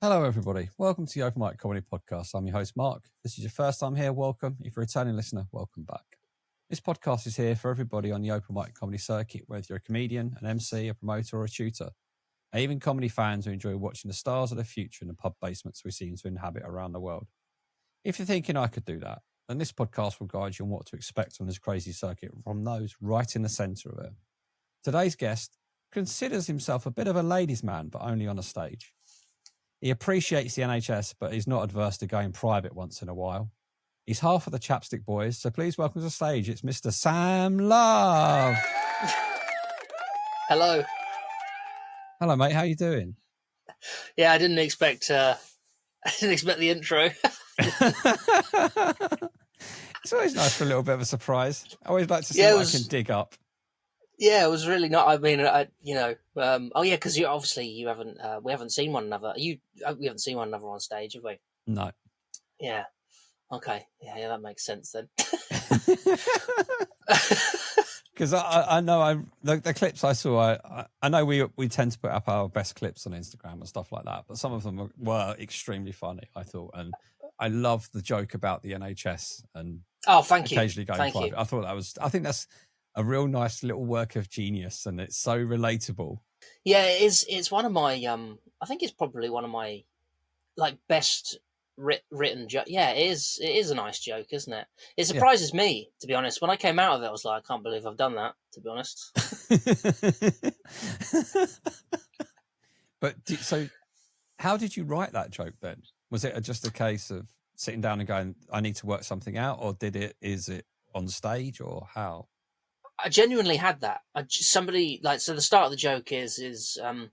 Hello, everybody. Welcome to the Open Mic Comedy Podcast. I'm your host, Marc. If this is your first time here, welcome. If you're a returning listener, welcome back. This podcast is here for everybody on the open mic comedy circuit, whether you're a comedian, an MC, a promoter, or a tutor. And even comedy fans who enjoy watching the stars of the future in the pub basements we seem to inhabit around the world. If you're thinking I could do that, then this podcast will guide you on what to expect on this crazy circuit from those right in the centre of it. Today's guest considers himself a bit of a ladies' man, but only on a stage. He appreciates the NHS, but he's not adverse to going private once in a while. He's half of the Chapstick Boys, so please welcome to the stage, it's Mr. Sam Love. Hello. Hello, mate. How you doing? Yeah, I didn't expect the intro. It's always nice for a little bit of a surprise. I always like to see what I can dig up. Yeah, it was really not. I mean, because you haven't. We haven't seen one another. We haven't seen one another on stage, have we? No. Yeah. Okay. Yeah, that makes sense then. Because I know the clips I saw. I know we tend to put up our best clips on Instagram and stuff like that, but some of them were extremely funny, I thought, and I love the joke about the NHS and occasionally going private. I think that's a real nice little work of genius, and it's so relatable. Yeah, it is. It's one of my. I think it's probably one of my best written joke. Yeah, it is. It is a nice joke, isn't it? It surprises me, to be honest. When I came out of it, I was like, I can't believe I've done that. To be honest. But so, how did you write that joke then? Was it just a case of sitting down and going, I need to work something out, or is it on stage, or how? I genuinely had that. The start of the joke is I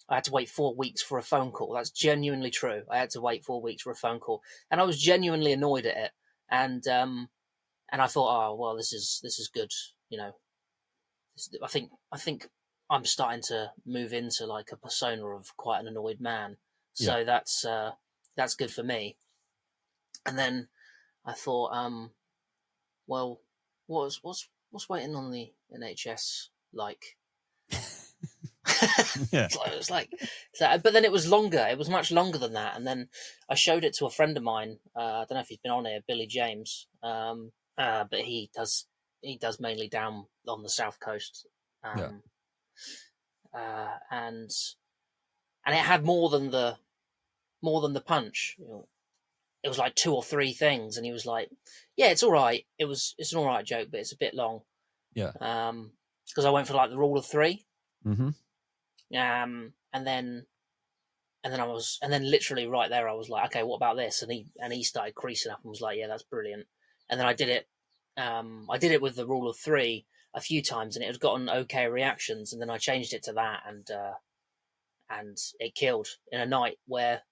had to wait 4 weeks for a phone call. That's genuinely true. I had to wait 4 weeks for a phone call, and I was genuinely annoyed at it. And I thought, oh well, this is good. You know, I think I'm starting to move into like a persona of quite an annoyed man. So that's good for me. And then I thought, well, what's waiting on the NHS like? Yeah. But then it was longer. It was much longer than that. And then I showed it to a friend of mine. I don't know if he's been on here, Billy James. But he does mainly down on the south coast. And it had more than the punch. You know, it was like 2 or 3 things, and he was like, "Yeah, it's all right. It's an all right joke, but it's a bit long." Yeah. Because I went for like the rule of 3. Mm-hmm. And then literally right there, I was like, okay, what about this? And he started creasing up and was like, yeah, that's brilliant. And then I did it. I did it with the rule of 3 a few times, and it had gotten okay reactions. And then I changed it to that, and it killed in a night where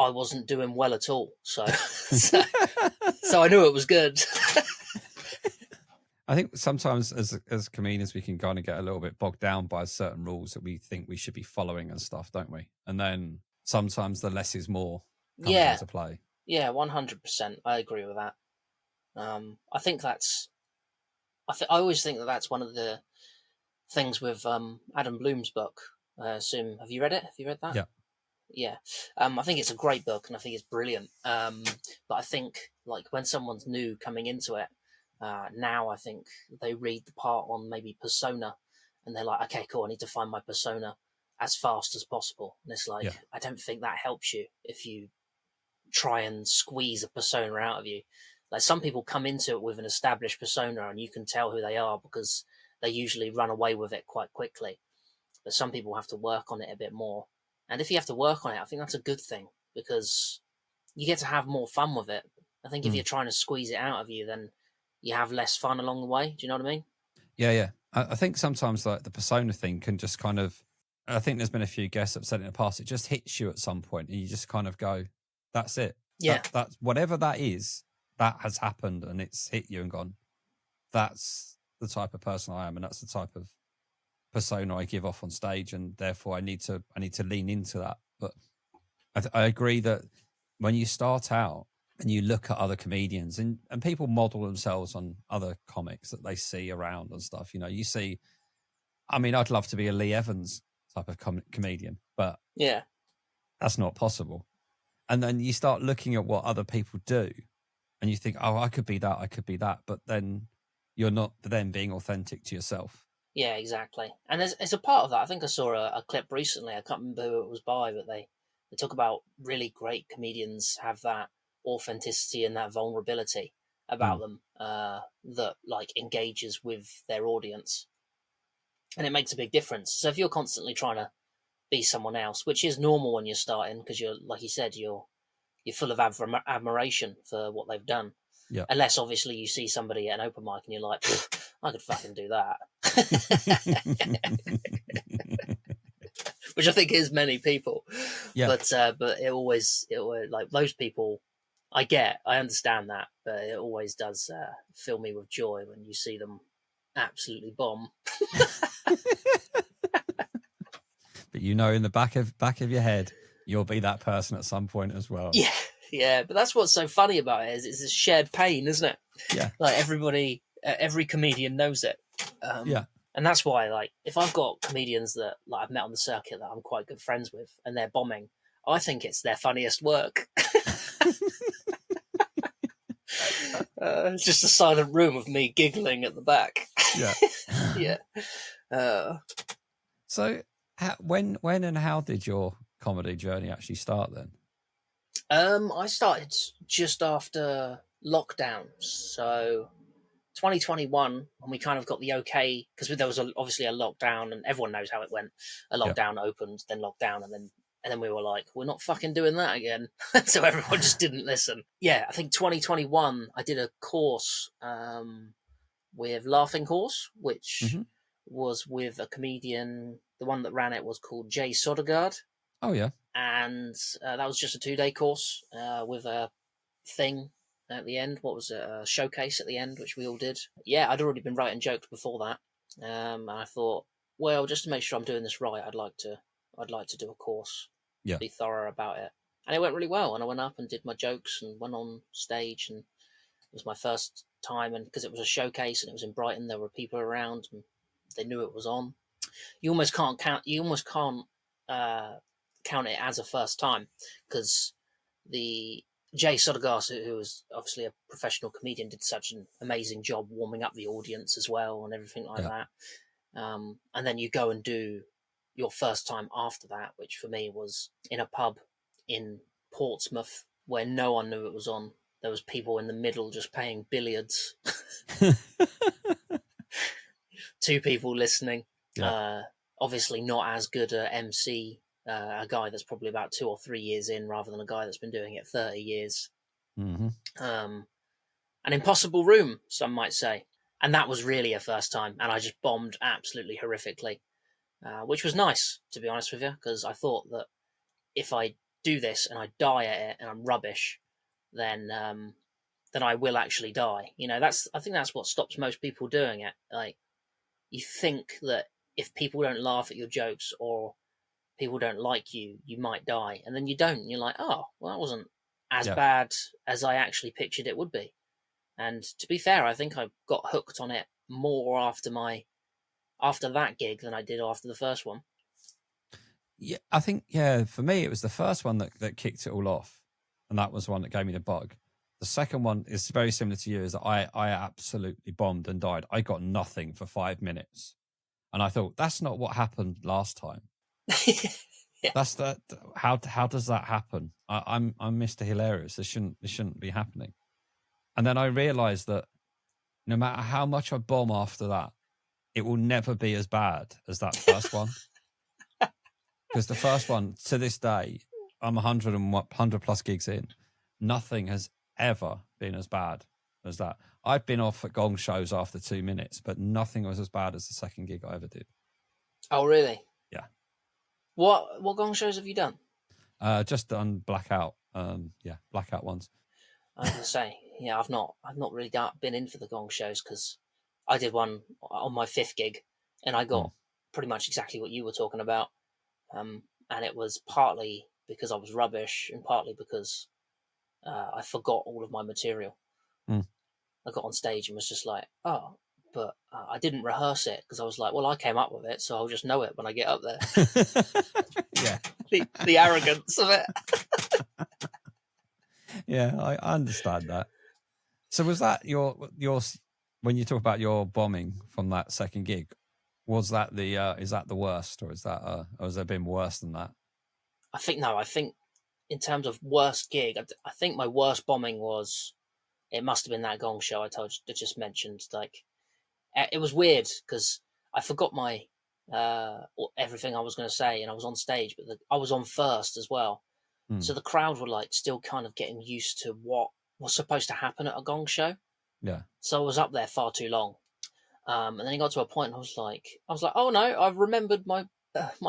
I wasn't doing well at all. So I knew it was good. I think sometimes as comedians, we can kind of get a little bit bogged down by certain rules that we think we should be following and stuff, don't we? And then sometimes the less is more comes into play. Yeah, 100%. I agree with that. I think that's... I always think that's one of the things with Adam Bloom's book. I assume... Have you read it? Have you read that? Yeah. Yeah. I think it's a great book, and I think it's brilliant. But I think like when someone's new coming into it, now I think they read the part on maybe persona, and they're like, okay, cool, I need to find my persona as fast as possible. And it's like, I don't think that helps you if you try and squeeze a persona out of you. Like, some people come into it with an established persona, and you can tell who they are because they usually run away with it quite quickly. But some people have to work on it a bit more. And if you have to work on it, I think that's a good thing, because you get to have more fun with it. I think if you're trying to squeeze it out of you, then you have less fun along the way. Do you know what I mean? Yeah. I think sometimes like the persona thing can just kind of, I think there's been a few guests that have said it in the past, it just hits you at some point and you just kind of go, that's it. Yeah. That's whatever that is, that has happened and it's hit you and gone, that's the type of person I am, and that's the type of persona I give off on stage, and therefore I need to lean into that. But I agree that when you start out and you look at other comedians and people model themselves on other comics that they see around and stuff, you know, you see, I mean, I'd love to be a Lee Evans type of comedian, but that's not possible. And then you start looking at what other people do and you think, oh, I could be that. But then you're not then being authentic to yourself. Yeah, exactly. And there's a part of that. I think I saw a clip recently. I can't remember who it was by, but they talk about really great comedians have that authenticity and that vulnerability about them that like engages with their audience, and it makes a big difference. So if you're constantly trying to be someone else, which is normal when you're starting, because you're, like you said, you're full of admiration for what they've done. Yeah. Unless obviously you see somebody at an open mic and you're like, I could fucking do that. Which I think is many people. Yeah. But it always like those people, I understand that, but it always does fill me with joy when you see them absolutely bomb. But you know, in the back of your head, you'll be that person at some point as well. Yeah. Yeah, but that's what's so funny about it is it's a shared pain, isn't it? Yeah. Like everybody, every comedian knows it. Yeah. And that's why, like, if I've got comedians that like I've met on the circuit that I'm quite good friends with and they're bombing, I think it's their funniest work. It's just a silent room of me giggling at the back. Yeah. Yeah. So when and how did your comedy journey actually start then? I started just after lockdown, so 2021, when we kind of got the okay, because there was obviously a lockdown, and everyone knows how it went. A lockdown opened, then lockdown, and then we were like, we're not fucking doing that again. So everyone just didn't listen. Yeah, I think 2021, I did a course with Laughing Horse, which was with a comedian. The one that ran it was called Jay Sodergaard. Oh, yeah. And that was just a 2-day course with a thing at the end. What was it? A showcase at the end, which we all did. Yeah, I'd already been writing jokes before that. And I thought, well, just to make sure I'm doing this right, I'd like to do a course. Yeah. Be thorough about it. And it went really well. And I went up and did my jokes and went on stage, and it was my first time. And because it was a showcase and it was in Brighton, there were people around and they knew it was on. You almost can't count it as a first time, because the Jay Sodergaard, who was obviously a professional comedian, did such an amazing job warming up the audience as well and everything like that. And then you go and do your first time after that, which for me was in a pub in Portsmouth where no one knew it was on. There was people in the middle just playing billiards. 2 people listening. Obviously not as good a MC, a guy that's probably about 2 or 3 years in rather than a guy that's been doing it 30 years. An impossible room, some might say. And that was really a first time. And I just bombed absolutely horrifically, which was nice, to be honest with you, because I thought that if I do this and I die at it and I'm rubbish, then I will actually die. You know, I think that's what stops most people doing it. Like, you think that if people don't laugh at your jokes or people don't like you, you might die. And then you don't. And you're like, oh, well, that wasn't as bad as I actually pictured it would be. And to be fair, I think I got hooked on it more after that gig than I did after the first one. Yeah, I think, for me, it was the first one that kicked it all off. And that was the one that gave me the bug. The second one is very similar to you, is that I absolutely bombed and died. I got nothing for 5 minutes. And I thought, that's not what happened last time. Yeah. That's that. How does that happen? I'm Mr. Hilarious. This shouldn't be happening. And then I realized that no matter how much I bomb after that, it will never be as bad as that first one. Because the first one, to this day, I'm 100 plus gigs in. Nothing has ever been as bad as that. I've been off at gong shows after 2 minutes, but nothing was as bad as the second gig I ever did. Oh, really? Yeah. What gong shows have you done? Just done Blackout. Blackout ones. I was going to say, yeah, I've not really been in for the gong shows, because I did one on my 5th gig and I got pretty much exactly what you were talking about. And it was partly because I was rubbish and partly because I forgot all of my material. I got on stage and was just like, oh, but I didn't rehearse it because I was like, well, I came up with it, so I'll just know it when I get up there. Yeah. the arrogance of it. Yeah, I understand that. So was that your when you talk about your bombing from that second gig, was that the is that the worst, or is that or has there been worse than that? I think in terms of worst gig, I think my worst bombing was, it must have been that Gong show I just mentioned. Like, it was weird because I forgot my everything I was going to say, and I was on stage, but I was on first as well. So the crowd were like still kind of getting used to what was supposed to happen at a Gong show. Yeah. So I was up there far too long. And then it got to a point, and I was like, oh no, I've remembered my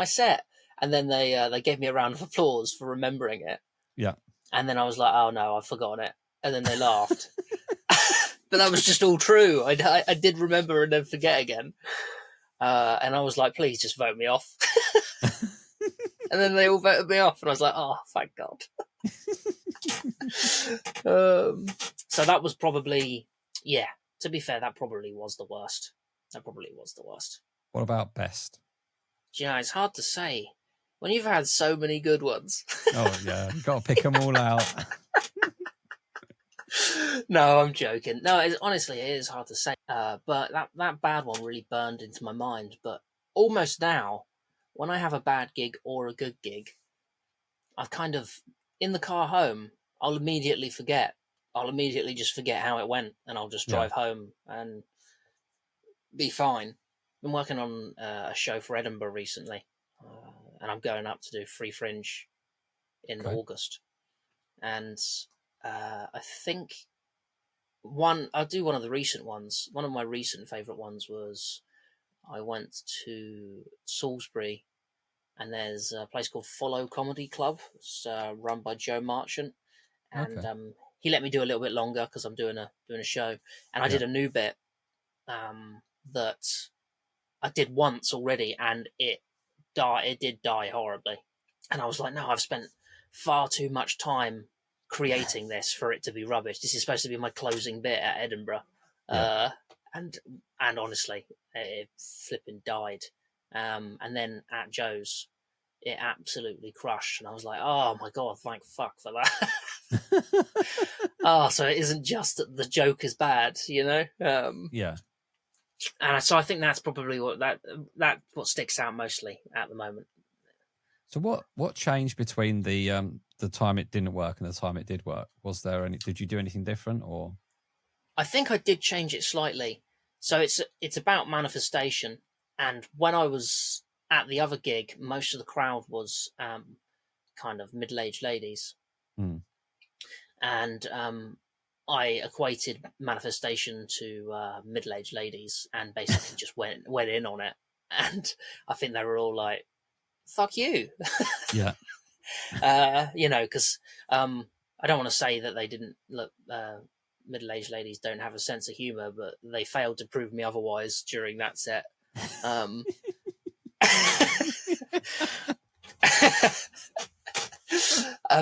set. And then they gave me a round of applause for remembering it. Yeah. And then I was like, oh no, I've forgotten it. And then they laughed. But that was just all true. I did remember and then forget again. And I was like, please just vote me off. And then they all voted me off, and I was like, oh, thank God. So that was probably, yeah, to be fair, that probably was the worst. What about best? You know, it's hard to say when you've had so many good ones. Oh yeah, you got to pick them all out. No, I'm joking. No, honestly, it is hard to say. But that bad one really burned into my mind. But almost now, when I have a bad gig or a good gig, I kind of, in the car home, I'll immediately forget. I'll immediately just forget how it went, and I'll just drive home and be fine. Been working on a show for Edinburgh recently, and I'm going up to do Free Fringe in August. And I think I'll do one of the recent ones. One of my recent favourite ones was, I went to Salisbury, and there's a place called Follow Comedy Club. It's run by Joe Marchant, and he let me do a little bit longer because I'm doing a show, and I did a new bit that I did once already, and it did die horribly, and I was like, no, I've spent far too much time creating this for it to be rubbish. This is supposed to be my closing bit at Edinburgh, and honestly, it flipping died. And then at Joe's, it absolutely crushed, and I was like, oh my God, thank fuck for that. So it isn't just that the joke is bad, you know. And so I think that's probably what sticks out mostly at the moment. So what changed between the time it didn't work and the time it did work? Was there did you do anything different, or? I think I did change it slightly. So it's about manifestation, and when I was at the other gig, most of the crowd was kind of middle-aged ladies. And I equated manifestation to middle-aged ladies, and basically just went in on it. And I think they were all like, fuck you. Yeah. You know, because I don't want to say that they didn't look, middle-aged ladies don't have a sense of humor, but they failed to prove me otherwise during that set.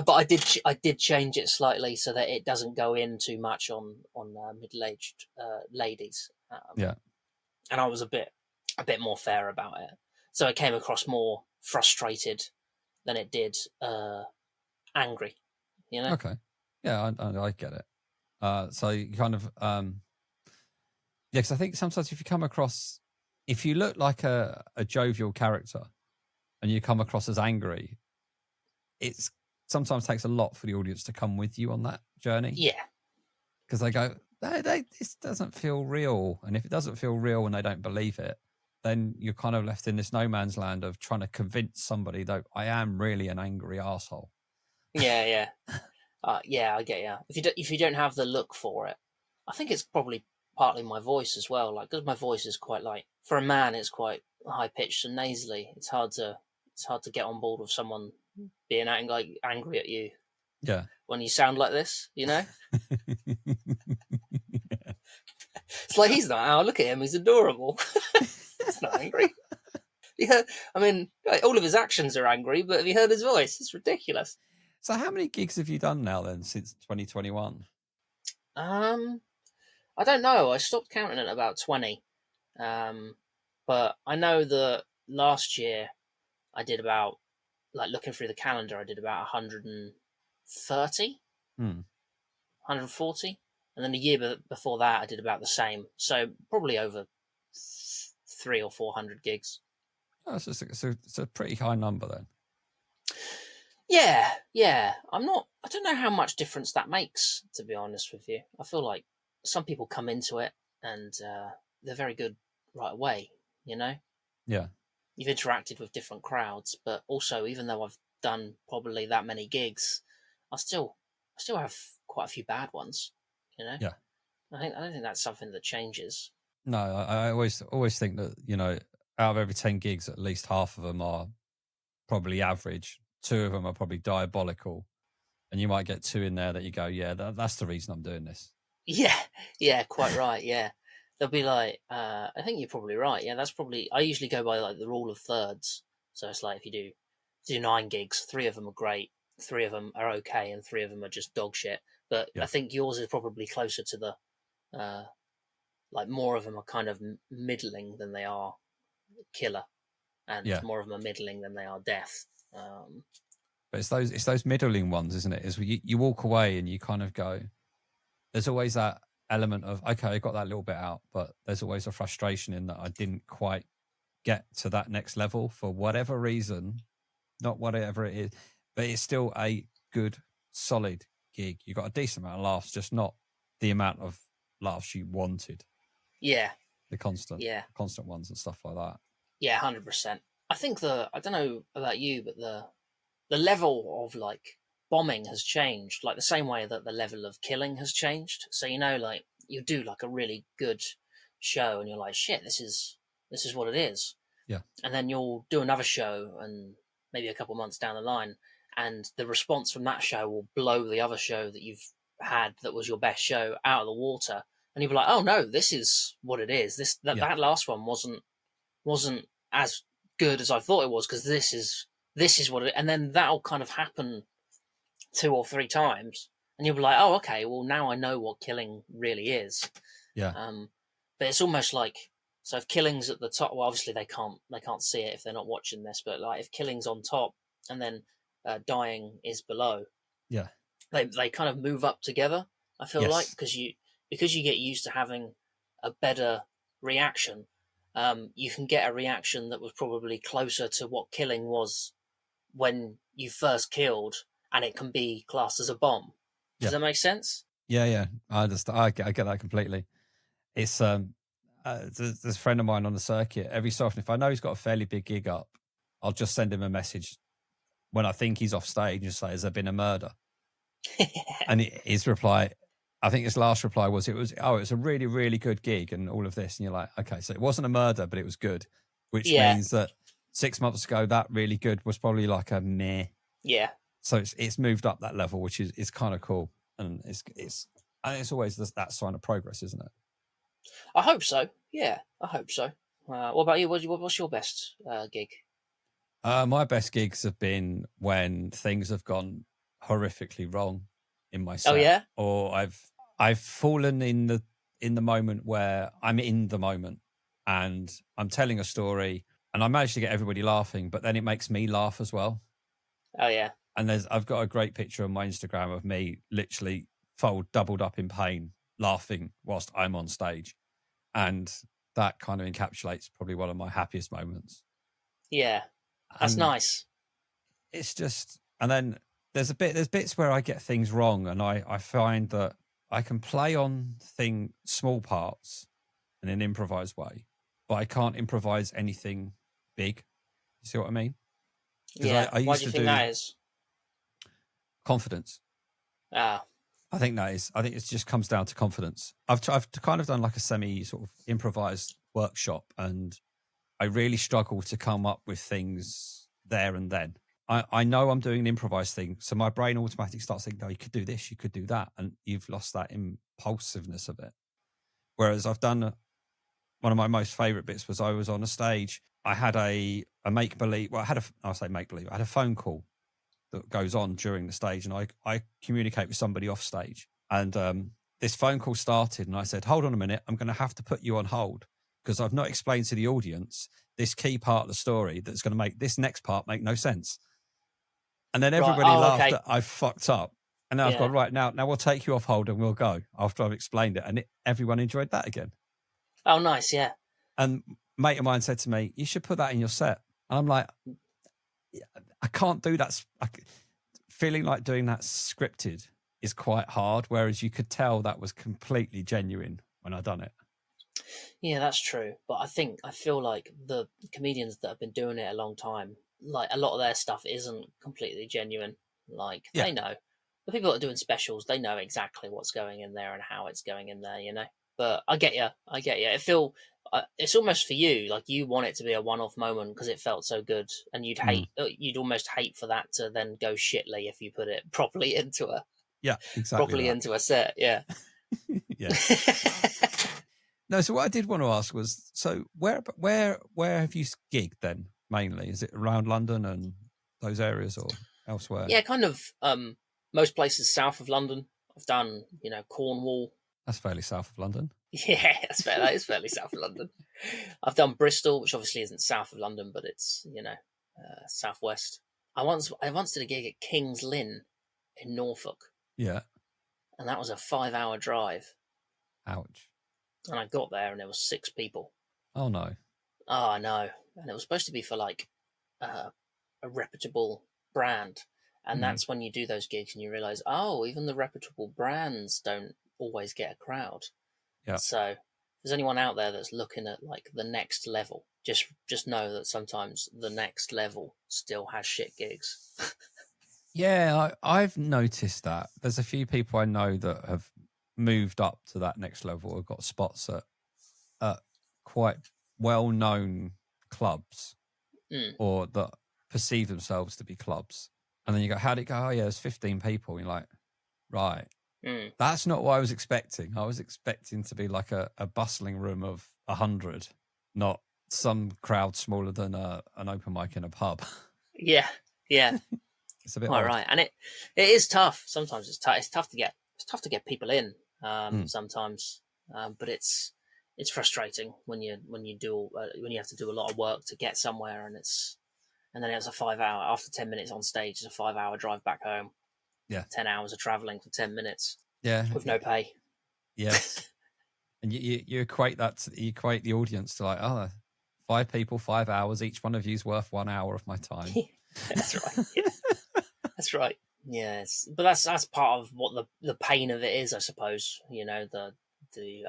But I did change it slightly so that it doesn't go in too much on middle-aged ladies. And I was a bit more fair about it, so it came across more frustrated than it did angry. You know? Okay. Yeah, I get it. So you kind of because I think sometimes if you look like a jovial character and you come across as angry, it's sometimes takes a lot for the audience to come with you on that journey. Yeah. Because they go, this doesn't feel real. And if it doesn't feel real and they don't believe it, then you're kind of left in this no man's land of trying to convince somebody that I am really an angry asshole. Yeah. Yeah, I get you. If you don't have the look for it, I think it's probably partly my voice as well. Like, because my voice is quite like, for a man, it's quite high pitched and nasally. It's hard to get on board with someone being angry at you. Yeah. When you sound like this, you know. It's like, he's not. Oh, look at him. He's adorable. He's not angry. Yeah, I mean, all of his actions are angry, but have you heard his voice? It's ridiculous. So how many gigs have you done now then since 2021? I don't know. I stopped counting at about 20. But I know that last year I did about, like looking through the calendar, I did about 130, Hmm. 140. And then the year before that, I did about the same. So probably over 300 or 400 gigs. Oh, it's a pretty high number then. Yeah. I don't know how much difference that makes, to be honest with you. I feel like some people come into it and they're very good right away, you know? Yeah. You've interacted with different crowds, but also, even though I've done probably that many gigs, I still have quite a few bad ones, you know? Yeah. I don't think that's something that changes. No, I always think that, out of every 10 gigs, at least half of them are probably average. Two of them are probably diabolical. And you might get two in there that you go, yeah, that's the reason I'm doing this. Yeah, quite right. Yeah, they'll be like, I think you're probably right. Yeah, that's probably. I usually go by like the rule of thirds. So it's like if you do 9 gigs, 3 of them are great, 3 of them are okay, and 3 of them are just dog shit. But I Yeah. think yours is probably closer to the, like more of them are kind of middling than they are killer, and Yeah. more of them are middling than they are death. Um, But it's those middling ones, isn't it? Is you walk away and you kind of go, there's always that element of, okay, I got that little bit out, but there's always a frustration in that I didn't quite get to that next level for whatever reason, not whatever it is, but it's still a good, solid gig. You got a decent amount of laughs, just not the amount of laughs you wanted, yeah, the constant yeah, ones and stuff like that. yeah, 100%. I think I don't know about you, but the level of like bombing has changed, like the same way that the level of killing has changed. So like you do like a really good show, and you're like, shit, this is what it is. Yeah. And then you'll do another show, and maybe a couple months down the line, and the response from that show will blow the other show that you've had that was your best show out of the water, and you'll be like, oh no, this is what it is. Yeah. That last one wasn't as good as I thought it was, because this is what it. And then that'll kind of happen 2 or 3 times, and you'll be like, oh, okay, well now I know what killing really is. Yeah. But it's almost like, so if killing's at the top, well, obviously they can't see it if they're not watching this, but like if killing's on top and then dying is below, Yeah. they kind of move up together. I feel like Yes. because you get used to having a better reaction. You can get a reaction that was probably closer to what killing was when you first killed, and it can be classed as a bomb. Does Yeah. that make sense? Yeah. I get that completely. It's there's a friend of mine on the circuit. Every so often, if I know he's got a fairly big gig up, I'll just send him a message when I think he's off stage and say, "Has there been a murder?" And his reply, I think his last reply was, it was a really, really good gig and all of this. And you're like, okay, so it wasn't a murder, but it was good, which Yeah, means that 6 months ago, that really good was probably like a meh. yeah. So it's moved up that level, which is kind of cool. And it's always that sign of progress, isn't it? I hope so. Yeah, I hope so. What about you? What's your best gig? My best gigs have been when things have gone horrifically wrong in my Oh set, yeah, or I've fallen in the moment where I'm in the moment and I'm telling a story and I manage to get everybody laughing, but then it makes me laugh as well. oh yeah, And I've got a great picture on my Instagram of me literally doubled up in pain, laughing whilst I'm on stage, and that kind of encapsulates probably one of my happiest moments. yeah. That's And nice. it's just, and then there's bits where I get things wrong, and I find that I can play on small parts in an improvised way, but I can't improvise anything big. You see what I mean? Because Yeah. I Why used do you to think do that is? confidence. Ah, I think it just comes down to confidence. I've kind of done like a semi sort of improvised workshop, and I really struggle to come up with things there and then. I know I'm doing an improvised thing, so my brain automatically starts thinking, "No, you could do this, you could do that," and you've lost that impulsiveness of it. Whereas I've done one of my most favourite bits was I was on a stage. I had a make believe. Well, I'll say make believe. I had a phone call that goes on during the stage, and I communicate with somebody off stage. And this phone call started, and I said, "Hold on a minute, I'm going to have to put you on hold because I've not explained to the audience this key part of the story that's going to make this next part make no sense. And then everybody laughed that I fucked up. And now I've gone, right, now we'll take you off hold and we'll go after I've explained it. And everyone enjoyed that again. Oh, nice, yeah. And a mate of mine said to me, you should put that in your set. And I'm like, I can't do that. Feeling like doing that scripted is quite hard, whereas you could tell that was completely genuine when I done it. Yeah, that's true. But I feel like the comedians that have been doing it a long time, like a lot of their stuff isn't completely genuine. Like they know. The people that are doing specials, they know exactly what's going in there and how it's going in there, you know. But I get you. It's almost for you, like you want it to be a one-off moment because it felt so good, and you'd almost hate for that to then go shitly if you put it properly into a into a set. Yeah. Yeah. No, so what I did want to ask was, so where have you gigged then mainly? Is it around London and those areas or elsewhere? Yeah, kind of most places south of London. I've done, Cornwall. That's fairly south of London. Yeah, that's fair. That is fairly south of London. I've done Bristol, which obviously isn't south of London, but it's, southwest. I once did a gig at King's Lynn in Norfolk. Yeah. And that was a 5-hour drive. Ouch. And I got there and there was 6 people. Oh, no. Oh, I know. And it was supposed to be for like a reputable brand. And that's when you do those gigs and you realise, oh, even the reputable brands don't always get a crowd. Yeah. So if there's anyone out there that's looking at like the next level, just know that sometimes the next level still has shit gigs. Yeah, I've noticed that. There's a few people I know that have moved up to that next level, have got spots at quite well-known clubs or that perceive themselves to be clubs. And then you go, how'd it go? Oh, yeah, there's 15 people. And you're like, right. That's not what I was expecting. I was expecting to be like a bustling room of 100, not some crowd smaller than an open mic in a pub. Yeah. It's a bit odd. Right. And it is tough. Sometimes it's tough. It's tough to get people in sometimes. But it's frustrating when you have to do a lot of work to get somewhere and then it's a 5-hour, after 10 minutes on stage, it's a 5-hour drive back home. Yeah. 10 hours of traveling for 10 minutes. Yeah. With no pay. Yes. And you equate the audience to like, 5 people, 5 hours, each one of you is worth 1 hour of my time. That's right. Yeah. That's right. Yes. But that's part of what the pain of it is, I suppose. The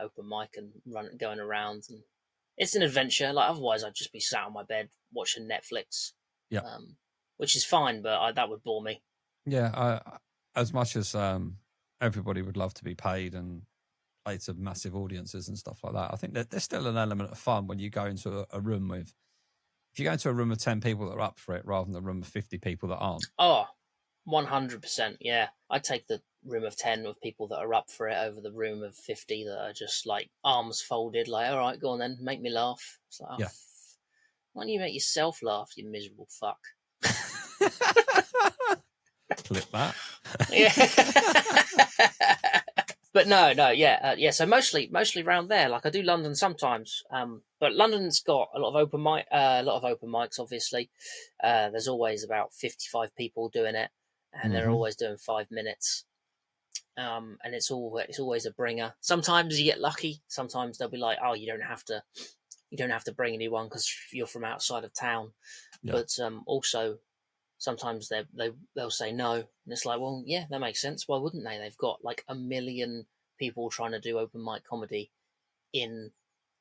open mic and going around, and it's an adventure. Like otherwise I'd just be sat on my bed watching Netflix. Yeah. Which is fine, but that would bore me. Yeah, as much as everybody would love to be paid and play to massive audiences and stuff like that, I think that there's still an element of fun when you go into a room if you go into a room of 10 people that are up for it rather than a room of 50 people that aren't. Oh, 100%. Yeah. I'd take the room of 10 with people that are up for it over the room of 50 that are just like arms folded, like, all right, go on then, make me laugh. It's like, why don't you make yourself laugh, you miserable fuck? Clip that. Yeah. But no, yeah. So mostly around there. Like I do London sometimes, but London's got a lot of open mics. Obviously, there's always about 55 people doing it, and they're always doing 5 minutes. And it's always a bringer. Sometimes you get lucky. Sometimes they'll be like, oh, you don't have to bring anyone because you're from outside of town. Yeah. But also sometimes they'll say no, and it's like, well, yeah, that makes sense. Why wouldn't they? They've got like 1 million people trying to do open mic comedy in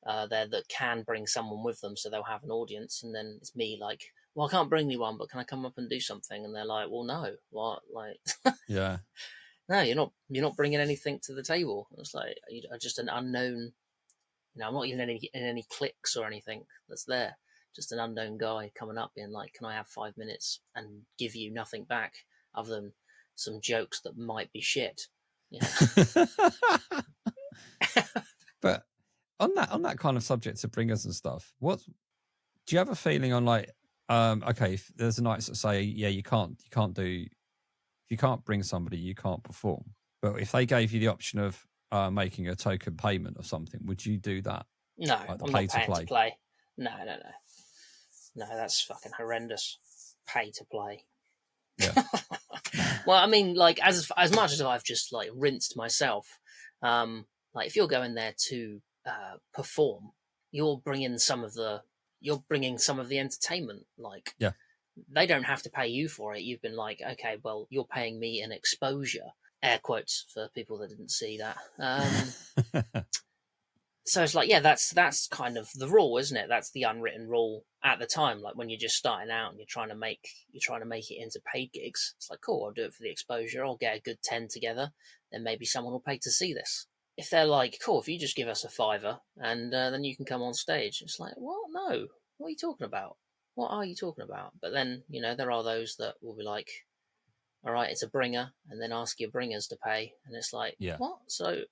there that can bring someone with them, so they'll have an audience. And then it's me like, well, I can't bring anyone, but can I come up and do something? And they're like, well, no, what? Like, yeah, no, you're not bringing anything to the table. It's like you're just an unknown. I'm not even in any cliques or anything that's there. Just an unknown guy coming up being like, can I have 5 minutes and give you nothing back other than some jokes that might be shit? Yeah. But on that kind of subject of bringers and stuff, do you have a feeling on like, okay, if there's a night that say, yeah, you can't if you can't bring somebody, you can't perform. But if they gave you the option of making a token payment or something, would you do that? No, like the I'm pay not to paying to play. play. No, no, that's fucking horrendous. Pay to play. Yeah. Well, I mean, like as much as I've just like rinsed myself, like if you're going there to perform, you're bringing some of the entertainment. Like Yeah. they don't have to pay you for it. You've been like, okay, well, you're paying me an exposure, air quotes for people that didn't see that. So it's like, yeah, that's kind of the rule, isn't it? That's the unwritten rule at the time. Like when you're just starting out and you're trying to make it into paid gigs. It's like, cool, I'll do it for the exposure. I'll get a good 10 together. Then maybe someone will pay to see this. If they're like, cool, if you just give us a fiver and then you can come on stage. It's like, what? No, what are you talking about? What are you talking about? But then, there are those that will be like, all right, it's a bringer, and then ask your bringers to pay. And it's like, Yeah. what? So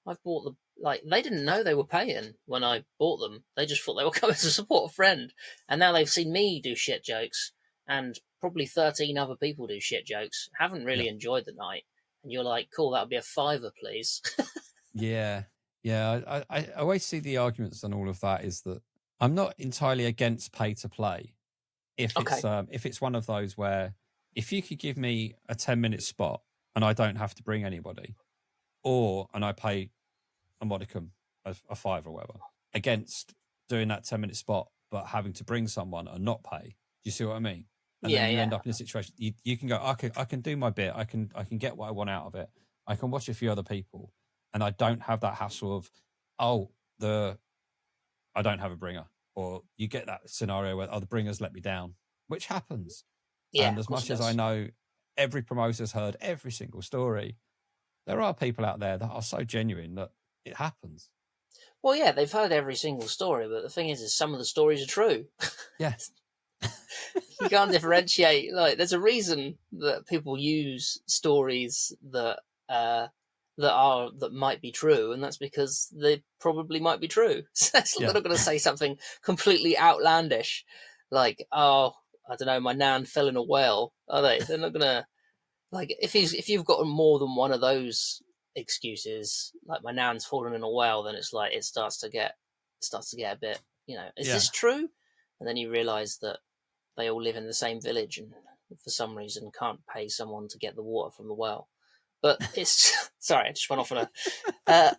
I've bought they didn't know they were paying when I bought them. They just thought they were coming to support a friend. And now they've seen me do shit jokes and probably 13 other people do shit jokes, haven't Yeah. really enjoyed the night. And you're like, cool, that'll be a fiver, please. Yeah. Yeah. I always see the arguments on all of that is that I'm not entirely against pay to play. If Okay. it's one of those where if you could give me a 10-minute spot and I don't have to bring anybody, and I pay a modicum of a five or whatever, against doing that 10-minute spot but having to bring someone and not pay. Do you see what I mean? And Yeah, then you yeah. end up in a situation you can go, I can do my bit, I can get what I want out of it. I can watch a few other people and I don't have that hassle of I don't have a bringer. Or you get that scenario where the bringers let me down, which happens. Yeah, And of as course much it as I does. know every promoter's heard every single story, there are people out there that are so genuine that it happens. Well, yeah, they've heard every single story, but the thing is some of the stories are true. Yeah. You can't differentiate. Like, there's a reason that people use stories that might be true, and that's because they probably might be true. So they're Yeah. not going to say something completely outlandish, like, "Oh, I don't know, my nan fell in a well." Are they? They're not going to like if you've got more than one of those excuses, like my nan's fallen in a well, then it's like it starts to get a bit. Is Yeah. this true? And then you realise that they all live in the same village and for some reason can't pay someone to get the water from the well. But it's sorry, I just went off on a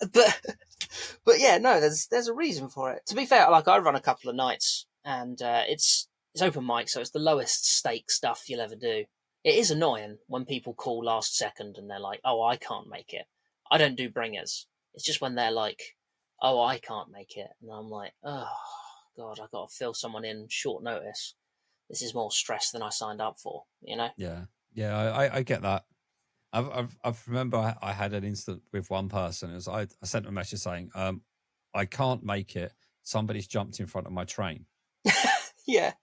but yeah, no, there's a reason for it. To be fair, like I run a couple of nights and it's open mic, so it's the lowest stake stuff you'll ever do. It is annoying when people call last second and they're like, "Oh, I can't make it." I don't do bringers. It's just when they're like, "Oh, I can't make it," and I'm like, "Oh God, I've got to fill someone in short notice. This is more stress than I signed up for." Yeah. Yeah. I get that. I remember I had an incident with one person. It was I sent a message saying, I can't make it. Somebody's jumped in front of my train. Yeah.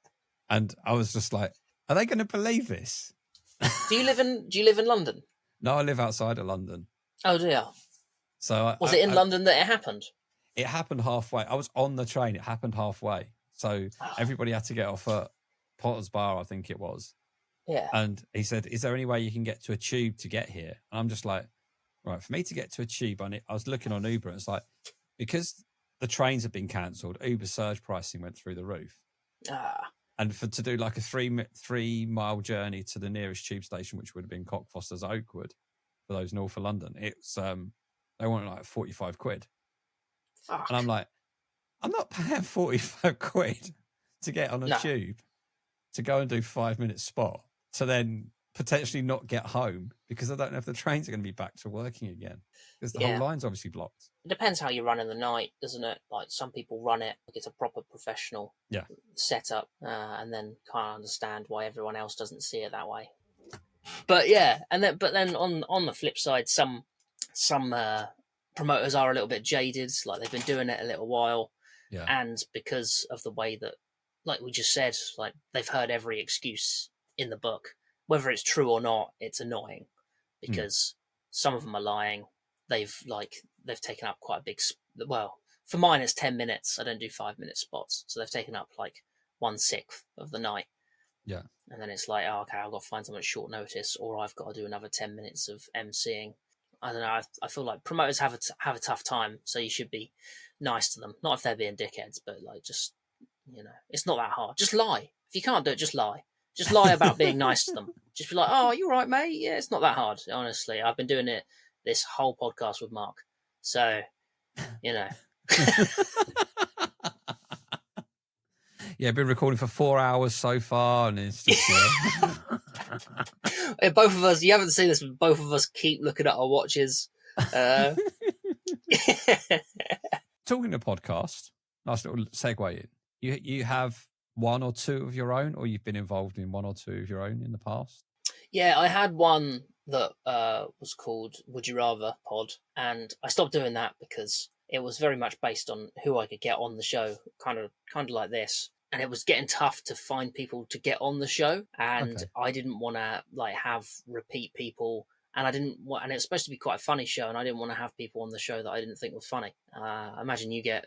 And I was just like, are they going to believe this? Do you live in London? No, I live outside of London. Oh dear. So Was it in London that it happened? It happened halfway. I was on the train. It happened halfway. So everybody had to get off at Potter's Bar, I think it was. Yeah. And he said, is there any way you can get to a tube to get here? And I'm just like, right, for me to get to a tube, I was looking on Uber. And it's like, because the trains have been cancelled, Uber surge pricing went through the roof. And to do like a 3-mile journey to the nearest tube station, which would have been Cockfosters Oakwood for those north of London, it's they wanted like 45 quid. Fuck. And I'm like, I'm not paying 45 quid to get on a tube to go and do 5-minute spot to then potentially not get home because I don't know if the trains are going to be back to working again because the whole line's obviously blocked. It depends how you run in the night, doesn't it? Like some people run it like it's a proper professional setup and then can't understand why everyone else doesn't see it that way. But yeah, but then on the flip side, some promoters are a little bit jaded, like they've been doing it a little while. Yeah. And because of the way that, like we just said, like they've heard every excuse in the book, whether it's true or not, it's annoying because some of them are lying. They've taken up quite a big, well, for mine it's 10 minutes. I don't do 5-minute spots. So they've taken up like 1/6 of the night. Yeah. And then it's like, oh, okay, I've got to find someone at short notice or I've got to do another 10 minutes of emceeing. I don't know. I feel like promoters have a tough time, so you should be nice to them. Not if they're being dickheads, but like just it's not that hard. Just lie. If you can't do it, just lie. Just lie about being nice to them. Just be like, "Oh, you right, mate? Yeah, it's not that hard." Honestly, I've been doing it this whole podcast with Marc, so you know. Yeah, been recording for 4 hours so far, and it's just Both of us, you haven't seen this, but both of us keep looking at our watches. Talking to podcast, nice little segue in. You have one or two of your own, or you've been involved in one or two of your own in the past? Yeah, I had one that was called Would You Rather Pod, and I stopped doing that because it was very much based on who I could get on the show, kind of like this. And it was getting tough to find people to get on the show, and Okay. I didn't want to like have repeat people, and I didn't want, and it's supposed to be quite a funny show, and I didn't want to have people on the show that I didn't think were funny. I imagine do you get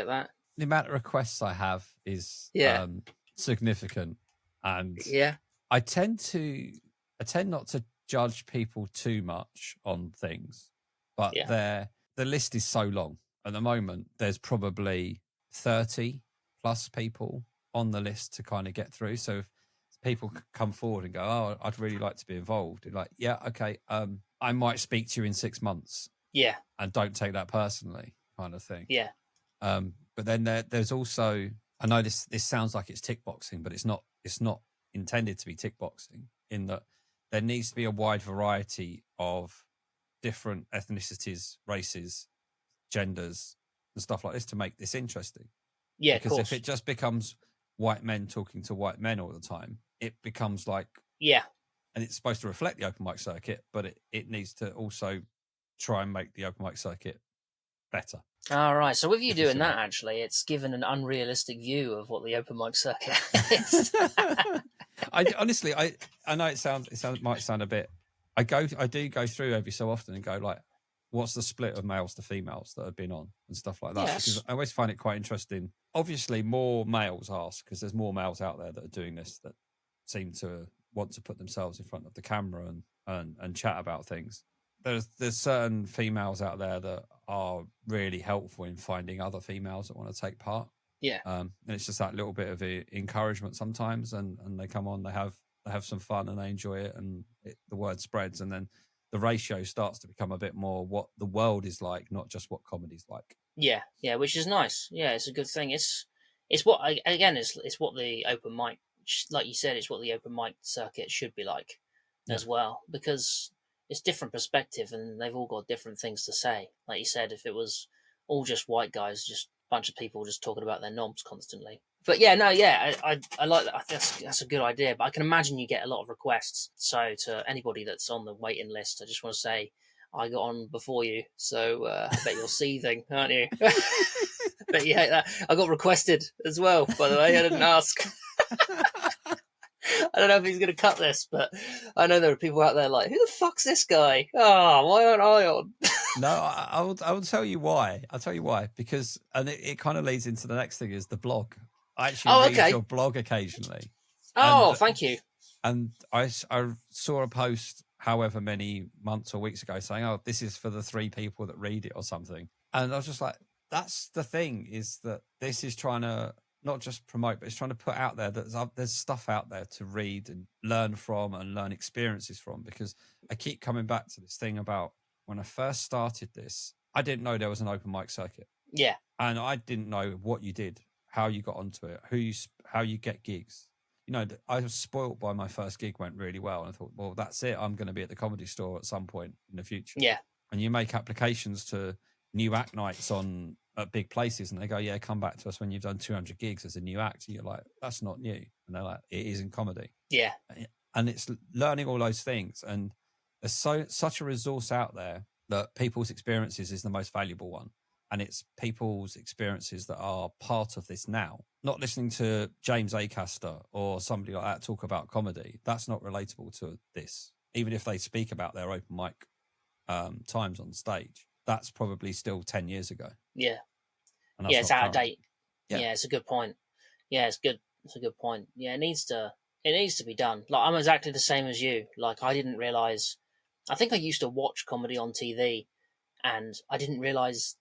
that? The amount of requests I have is Yeah. significant, and Yeah. I tend not to judge people too much on things, but Yeah. the list is so long at the moment. There's probably 30 plus people on the list to kind of get through. So if people come forward and go, "Oh, I'd really like to be involved," you're like, "Yeah, okay, I might speak to you in 6 months." Yeah. And don't take that personally, kind of thing. Yeah. But then there's also, I know this sounds like it's tick boxing, but it's not intended to be tick boxing, in that there needs to be a wide variety of different ethnicities, races, genders, and stuff like this to make this interesting. Yeah, Because of course. if it just becomes white men talking to white men all the time, it becomes like, yeah, and it's supposed to reflect the open mic circuit, but it needs to also try and make the open mic circuit better. All right. So with you If you doing see that, what actually, it's given an unrealistic view of what the open mic circuit is. I honestly, I know it might sound a bit. I do go through every so often and go like, what's the split of males to females that have been on and stuff like that? Yes. Because I always find it quite interesting. Obviously, more males ask, because there's more males out there that are doing this, that seem to want to put themselves in front of the camera and chat about things. There's certain females out there that are really helpful in finding other females that want to take part. Yeah. And it's just that little bit of encouragement sometimes, and they come on, they have some fun and they enjoy it, and the word spreads, and then the ratio starts to become a bit more what the world is like, not just what comedy's like. Yeah. Yeah. Which is nice. Yeah, it's a good thing. It's what again. It's what the open mic, like you said, it's what the open mic circuit should be like as well, because it's different perspective, and they've all got different things to say. Like you said, if it was all just white guys, just a bunch of people just talking about their knobs constantly. But yeah, no, yeah, I like that. I think that's a good idea. But I can imagine you get a lot of requests. So to anybody that's on the waiting list, I just want to say I got on before you, so I bet you're seething, aren't you? Bet you hate that. I got requested as well, by the way. I didn't ask. I don't know if he's going to cut this, but I know there are people out there like, who the fuck's this guy? Oh, why aren't I on? No, I will tell you why. I'll tell you why, because, and it kind of leads into the next thing, is the blog. I actually read your blog occasionally. Oh, thank you. And I saw a post however many months or weeks ago saying, "Oh, this is for the 3 people that read it," or something. And I was just like, that's the thing, is that this is trying to not just promote, but it's trying to put out there that there's stuff out there to read and learn from and learn experiences from. Because I keep coming back to this thing about when I first started this, I didn't know there was an open mic circuit. Yeah. And I didn't know what you did, how you got onto it, how you get gigs. You know, I was spoilt by my first gig, went really well. And I thought, well, that's it. I'm going to be at the Comedy Store at some point in the future. Yeah. And you make applications to new act nights at big places, and they go, yeah, come back to us when you've done 200 gigs as a new act. And you're like, that's not new. And they're like, it is in comedy. Yeah. And it's learning all those things. And there's such a resource out there that people's experiences is the most valuable one. And it's people's experiences that are part of this now. Not listening to James Acaster or somebody like that talk about comedy. That's not relatable to this. Even if they speak about their open mic times on stage, that's probably still 10 years ago. Yeah. And Yeah, it's out of date. Yeah, it's a good point. Yeah, it's good. It's a good point. Yeah, it needs to be done. Like, I'm exactly the same as you. Like, I didn't realise I think I used to watch comedy on TV, and I didn't realize,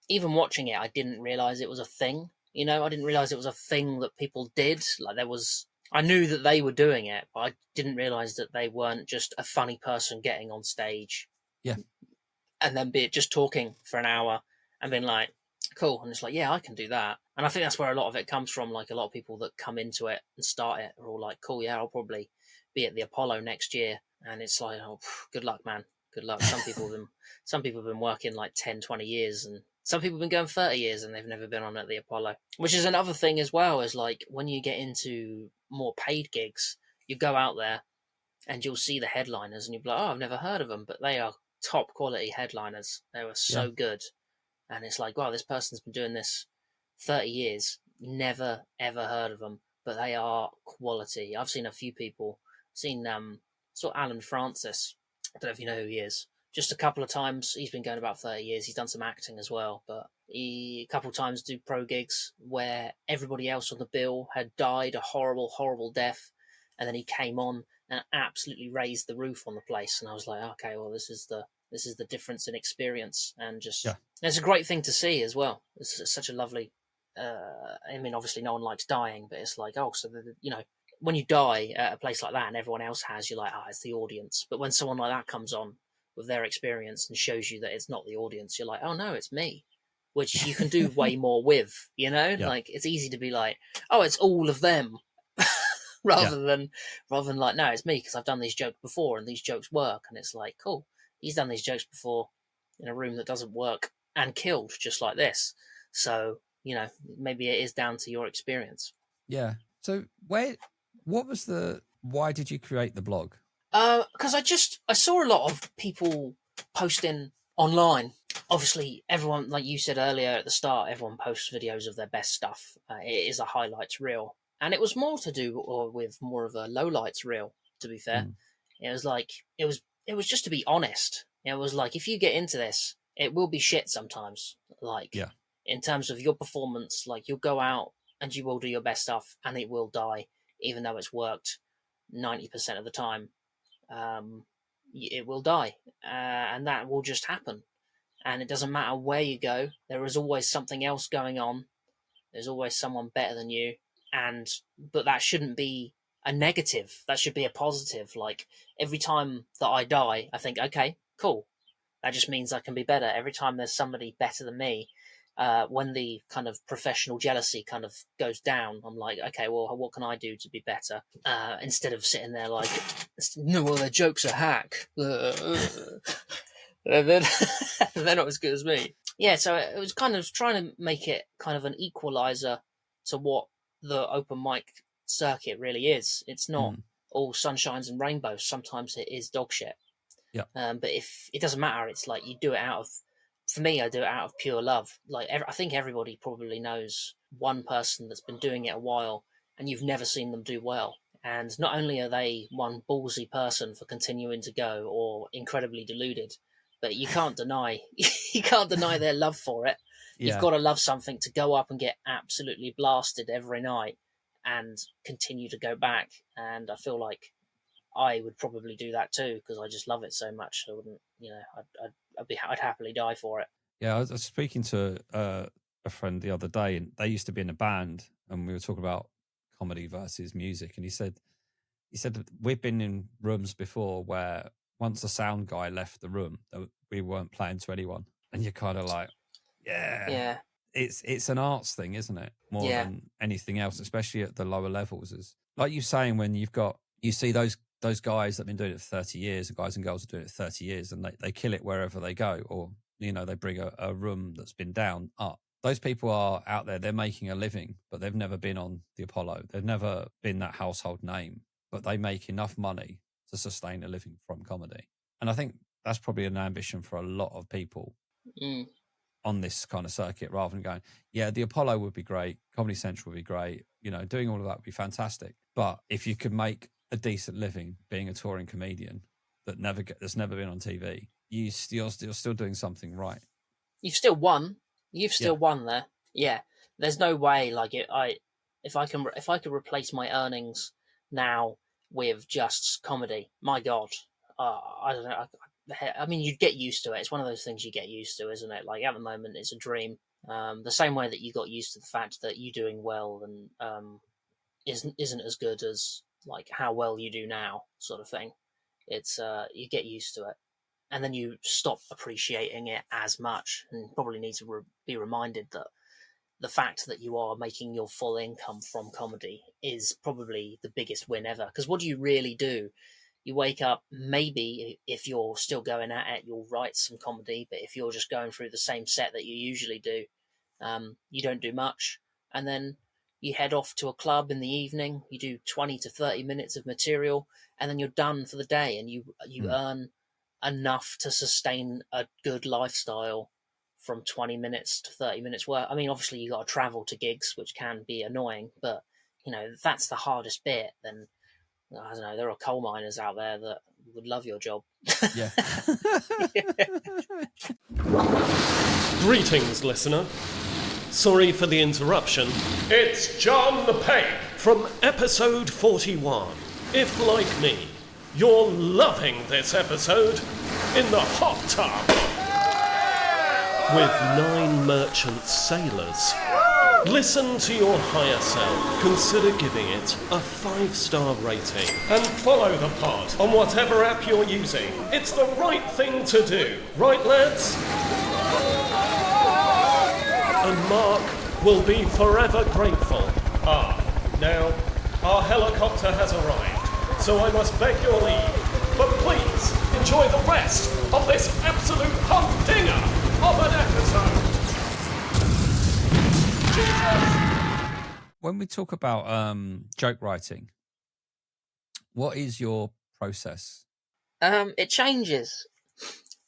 even watching it, I didn't realize it was a thing. You know, I didn't realize it was a thing that people did. Like there was, I knew that they were doing it, but I didn't realize that they weren't just a funny person getting on stage, Yeah. and then be just talking for an hour and being like, cool. And it's like, yeah, I can do that. And I think that's where a lot of it comes from. Like a lot of people that come into it and start it are all like, cool, yeah, I'll probably be at the Apollo next year. And it's like, oh, good luck, man. Good luck. Some people have been working like 10, 20 years, and some people have been going 30 years and they've never been on at the Apollo. Which is another thing as well, is like when you get into more paid gigs, you go out there and you'll see the headliners and you'll be like, oh, I've never heard of them, but they are top quality headliners. They were Yeah. so good. And it's like, wow, this person's been doing this 30 years, never ever heard of them, but they are quality. I've seen a few people, seen sort of Alan Francis. I don't know if you know who he is. Just a couple of times. He's been going about 30 years. He's done some acting as well, but he a couple of times do pro gigs where everybody else on the bill had died a horrible, horrible death, and then he came on and absolutely raised the roof on the place. And I was like, okay, well, this is the difference in experience, and just Yeah. it's a great thing to see as well. It's such a lovely. I mean, obviously, no one likes dying, but it's like, oh, so when you die at a place like that and everyone else has, you're like, it's the audience. But when someone like that comes on with their experience and shows you that it's not the audience, you're like, oh no, it's me, which you can do way more with. You know, Yeah. like it's easy to be like, oh, it's all of them. rather than like, no, it's me because I've done these jokes before and these jokes work. And it's like, cool, he's done these jokes before in a room that doesn't work and killed just like this. So, maybe it is down to your experience. Yeah. So why did you create the blog? Because I saw a lot of people posting online. Obviously, everyone, like you said earlier at the start, everyone posts videos of their best stuff. It is a highlights reel, and it was more to do with more of a lowlights reel. To be fair, it was like it was just to be honest. It was like, if you get into this, it will be shit sometimes. Like, Yeah. in terms of your performance, like you'll go out and you will do your best stuff, and it will die, even though it's worked 90% of the time. It will die, and that will just happen. And it doesn't matter where you go, there is always something else going on. There's always someone better than you, but that shouldn't be a negative. That should be a positive. Like, every time that I die, I think, okay, cool. That just means I can be better. Every time there's somebody better than me, when the kind of professional jealousy kind of goes down, I'm like, okay, well, what can I do to be better? Instead of sitting there like, no, well, their jokes are hack. And then they're not as good as me. Yeah, so it was kind of trying to make it kind of an equalizer to what the open mic circuit really is. It's not all sunshines and rainbows. Sometimes it is dog shit. Yeah. But if it doesn't matter, it's like you do it for me, I do it out of pure love. Like, I think everybody probably knows one person that's been doing it a while and you've never seen them do well. And not only are they one ballsy person for continuing to go, or incredibly deluded, but you can't deny their love for it. You've got to love something to go up and get absolutely blasted every night and continue to go back. And I feel like I would probably do that too, because I just love it so much. I wouldn't, I'd happily die for it. Yeah, I was speaking to a friend the other day, and they used to be in a band, and we were talking about comedy versus music, and he said that we've been in rooms before where once the sound guy left the room, we weren't playing to anyone, and you're kind of like, Yeah. it's an arts thing, isn't it? More Yeah. than anything else, especially at the lower levels. Is like you're saying, when you see those guys that have been doing it for 30 years, the guys and girls are doing it for 30 years, and they kill it wherever they go, or they bring a room that's been down up. Those people are out there, they're making a living, but they've never been on the Apollo. They've never been that household name, but they make enough money to sustain a living from comedy. And I think that's probably an ambition for a lot of people on this kind of circuit, rather than going, yeah, the Apollo would be great, Comedy Central would be great, doing all of that would be fantastic. But if you could make a decent living being a touring comedian that's never been on TV, you're still doing something right. You've still won. You've still won there. Yeah. There's no way, like, if I could replace my earnings now with just comedy, my God, I don't know. I mean, you'd get used to it. It's one of those things you get used to, isn't it? Like at the moment, it's a dream. The same way that you got used to the fact that you doing well and isn't as good as like how well you do now, sort of thing. It's you get used to it, and then you stop appreciating it as much, and probably need to be reminded that the fact that you are making your full income from comedy is probably the biggest win ever. Because what do you really do? You wake up, maybe if you're still going at it, you'll write some comedy, but if you're just going through the same set that you usually do, you don't do much. And then you head off to a club in the evening, you do 20 to 30 minutes of material, and then you're done for the day, and you earn enough to sustain a good lifestyle from 20 minutes to 30 minutes work. I mean, obviously you got to travel to gigs, which can be annoying, but if that's the hardest bit, then I don't know, there are coal miners out there that would love your job. Yeah. Greetings, listener. Sorry for the interruption. It's John the Pape from episode 41. If, like me, you're loving this episode, in the hot tub with 9 merchant sailors, listen to your higher self, consider giving it a 5-star rating, and follow the pod on whatever app you're using. It's the right thing to do, right lads? And Marc will be forever grateful. Now, our helicopter has arrived, so I must beg your leave, but please enjoy the rest of this absolute humdinger of an episode. When we talk about joke writing, what is your process? It changes.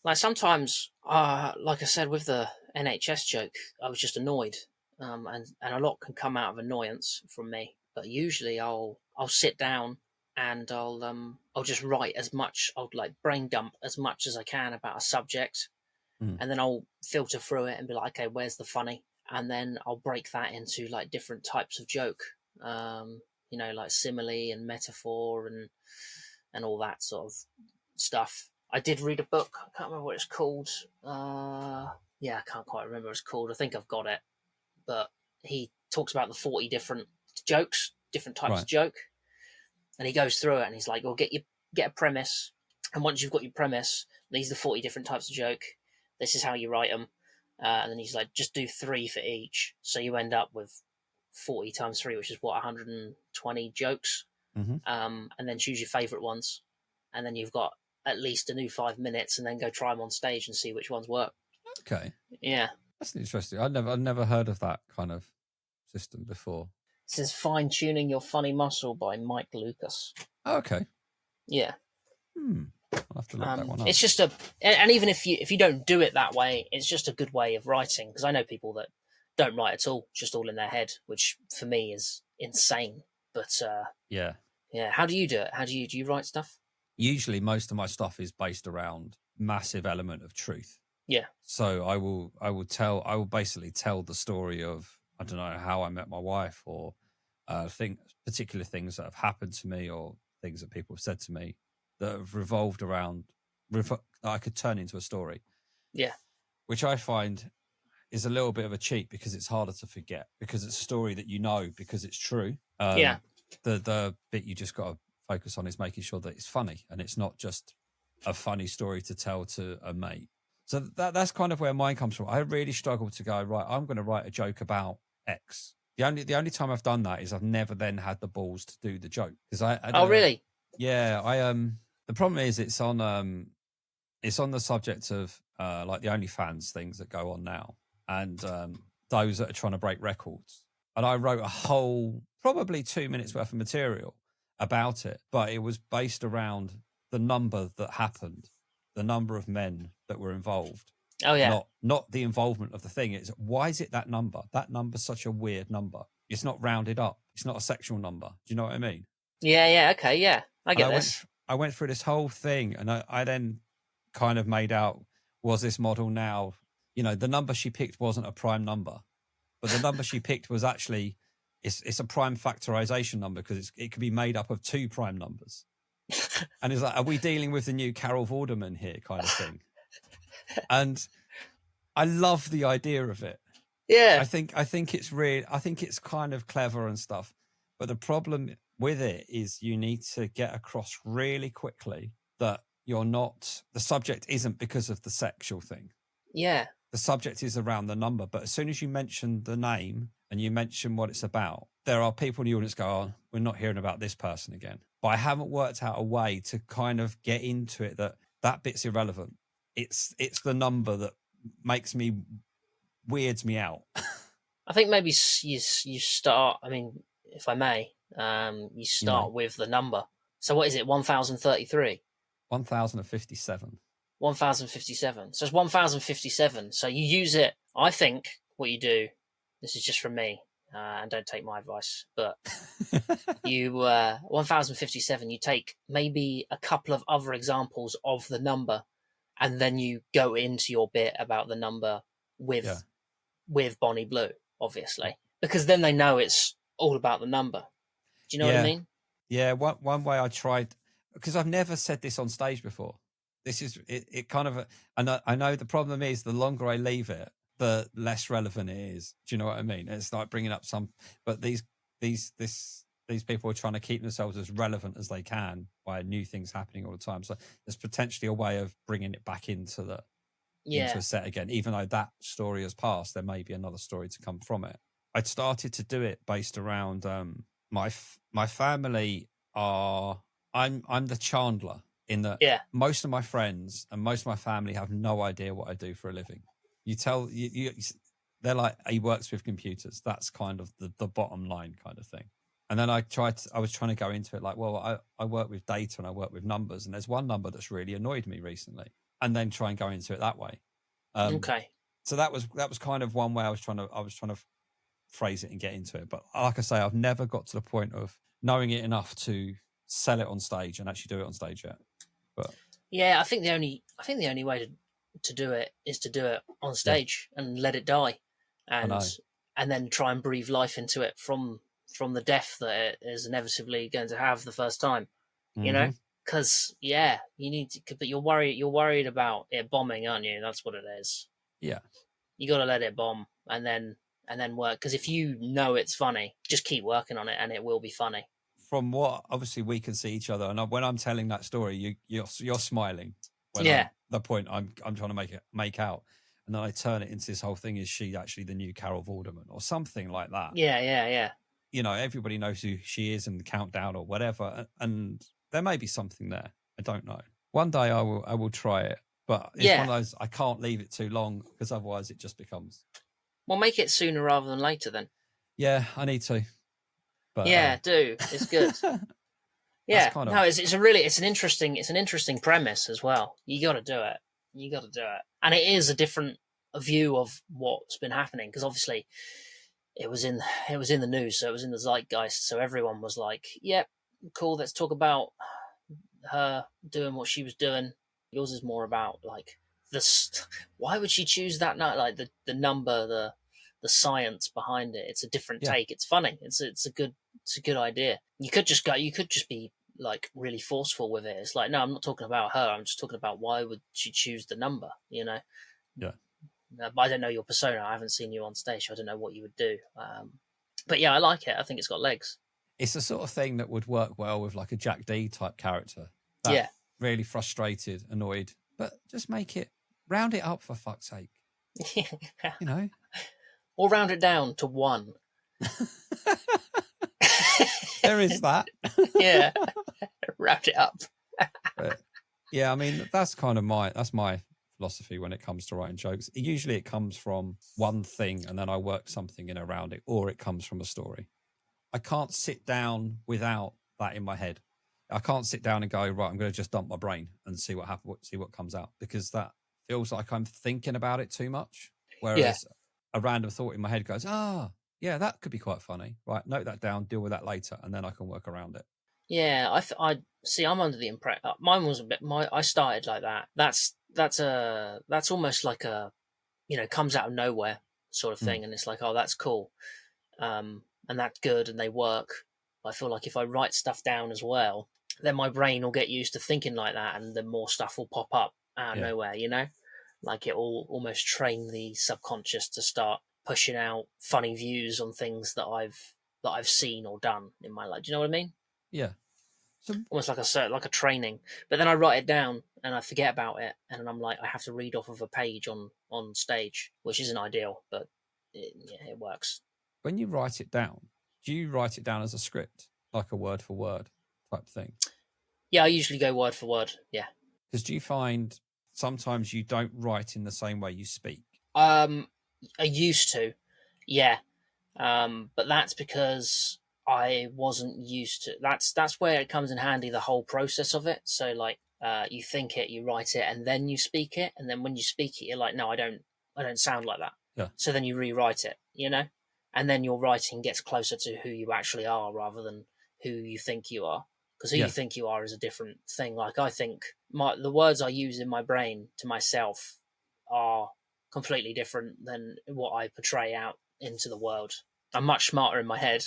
Like sometimes, like I said with the NHS joke, I was just annoyed, and a lot can come out of annoyance from me. But usually, I'll sit down and I'll just write as much. I'll like brain dump as much as I can about a subject, and then I'll filter through it and be like, okay, where's the funny? And then I'll break that into like different types of joke, like simile and metaphor and all that sort of stuff. I did read a book. I can't remember what it's called. I can't quite remember what it's called. I think I've got it. But he talks about the 40 different jokes, different types of joke. And he goes through it and he's like, well, get a premise. And once you've got your premise, these are the 40 different types of joke. This is how you write them. And then he's like, just do 3 for each. So you end up with 40 times 3, which is 120 jokes. Mm-hmm. And then choose your favourite ones. And then you've got at least a new 5 minutes and then go try them on stage and see which ones work. Okay. Yeah. That's interesting. I've never heard of that kind of system before. This is Fine Tuning Your Funny Muscle by Mike Lucas. Oh, okay. Yeah. I'll have to look that one up. It's just and even if you don't do it that way, it's just a good way of writing. Because I know people that don't write at all, just all in their head, which for me is insane. But yeah. How do you do it? Do you write stuff? Usually, most of my stuff is based around massive element of truth. Yeah. So I will basically tell the story of, I don't know, how I met my wife, or particular things that have happened to me, or things that people have said to me that have revolved around that I could turn into a story. Yeah. Which I find is a little bit of a cheat, because it's harder to forget, because it's a story that because it's true. The bit you just got to focus on is making sure that it's funny, and it's not just a funny story to tell to a mate. So that's kind of where mine comes from. I really struggle to go, right, I'm going to write a joke about X. The only time I've done that is I've never then had the balls to do the joke, because I oh really? Yeah, the problem is it's on the subject of like the OnlyFans things that go on now, and those that are trying to break records. And I wrote a whole probably 2 minutes worth of material about it, but it was based around the number that happened, the number of men that were involved. Oh yeah. Not the involvement of the thing. It's why is it that number? That number's such a weird number. It's not rounded up. It's not a sexual number. Do you know what I mean? Yeah. Okay. Yeah. I get this. I went through this whole thing, and I then kind of made out, was this model now, the number she picked wasn't a prime number, but the number she picked was actually, it's a prime factorization number, because it could be made up of 2 prime numbers. And it's like, are we dealing with the new Carol Vorderman here kind of thing? And I love the idea of it. Yeah. I think it's real. I think it's kind of clever and stuff. But the problem with it is you need to get across really quickly that you're not, the subject isn't because of the sexual thing. Yeah. The subject is around the number. But as soon as you mention the name and you mention what it's about, there are people in the audience go, oh, we're not hearing about this person again. But I haven't worked out a way to kind of get into it that bit's irrelevant. It's the number that weirds me out. I think maybe you start, I mean, if I may, you start with the number. So what is it, 1033? 1057. 1057. So it's 1057. So you use it, I think what you do, this is just from me, and don't take my advice, but you, 1057, you take maybe a couple of other examples of the number, and then you go into your bit about the number with Bonnie Blue, obviously, because then they know it's all about the number. Do you know what I mean? Yeah. One way I tried, because I've never said this on stage before. This is it kind of, and I know the problem is the longer I leave it, the less relevant it is. Do you know what I mean? It's like bringing up but these people are trying to keep themselves as relevant as they can by new things happening all the time. So there's potentially a way of bringing it back into a set again. Even though that story has passed, there may be another story to come from it. I'd started to do it based around my family are. I'm the Chandler in that most of my friends and most of my family have no idea what I do for a living. You tell you they're like, he works with computers. That's kind of the bottom line kind of thing. And then I was trying to go into it like, well, I work with data and I work with numbers, and there's one number that's really annoyed me recently, and then try and go into it that way. Okay. So that was kind of one way I was trying to phrase it and get into it. But like I say, I've never got to the point of knowing it enough to sell it on stage and actually do it on stage yet. But yeah, I think the only way to do it is to do it on stage and let it die, and then try and breathe life into it from the death that it is inevitably going to have the first time. You know, because you need to, but you're worried about it bombing, aren't you? That's what it is. Yeah, you got to let it bomb and then work, because if you know it's funny, just keep working on it and it will be funny. From what obviously we can see each other, and when I'm telling that story, you're smiling. The point I'm trying to make out, and then I turn it into this whole thing: is she actually the new Carol Vorderman or something like that? Yeah. You know, everybody knows who she is in the countdown or whatever, and there may be something there. I don't know. One day I will try it, but it's one of those, I can't leave it too long because otherwise it just becomes. Well, make it sooner rather than later then. Yeah, I need to. But, do. It's good. Yeah, it's an interesting premise as well. You got to do it, and it is a different view of what's been happening, because obviously it was in the news, so it was in the zeitgeist. So everyone was like, "Yep, cool. Let's talk about her doing what she was doing." Yours is more about like this. Why would she choose that night? Like the number, the science behind it. It's a different take. It's funny. It's a good idea. You could just be like really forceful with it. It's like, no, I'm not talking about her. I'm just talking about why would she choose the number, you know? Yeah. I don't know your persona. I haven't seen you on stage. I don't know what you would do. But yeah, I like it. I think it's got legs. It's the sort of thing that would work well with like a Jack D type character. Really frustrated, annoyed, but just round it up for fuck's sake. You know? Or round it down to 1. There is that. Yeah. Round it up. But, yeah, I mean, that's my philosophy when it comes to writing jokes. Usually it comes from one thing and then I work something in around it, or it comes from a story. I can't sit down without that in my head. I can't sit down and go, right, I'm going to just dump my brain and see what happens, see what comes out, because that feels like I'm thinking about it too much. Whereas a random thought in my head goes, yeah, that could be quite funny. Right, note that down, deal with that later, and then I can work around it. Yeah, I see. I'm under the impression mine was a bit. I started like that. That's almost like a, comes out of nowhere sort of thing, and it's like, oh, that's cool, and that's good, and they work. I feel like if I write stuff down as well, then my brain will get used to thinking like that, and then more stuff will pop up out of Yeah. nowhere, you know? Like it will almost train the subconscious to start pushing out funny views on things that I've seen or done in my life. Do you know what I mean? Yeah. So Almost like a training. But then I write it down and I forget about it, and then I'm like, I have to read off of a page on stage, which isn't ideal, but it works. when you write it down, do you write it down as a script, like a word for word type thing? Yeah, I usually go word for word. Yeah. Because do you find sometimes you don't write in the same way you speak? I used to, yeah. But that's because I wasn't used to. That's where it comes in handy, the whole process of it. So like, you think it, you write it, and then you speak it, and then when you speak it, you're like, no, I don't sound like that. Yeah. So then you rewrite it, you know, and then your writing gets closer to who you actually are rather than who you think you are. Because who you think you are is a different thing. Like I think the words I use in my brain to myself are completely different than what I portray out into the world. I'm much smarter in my head.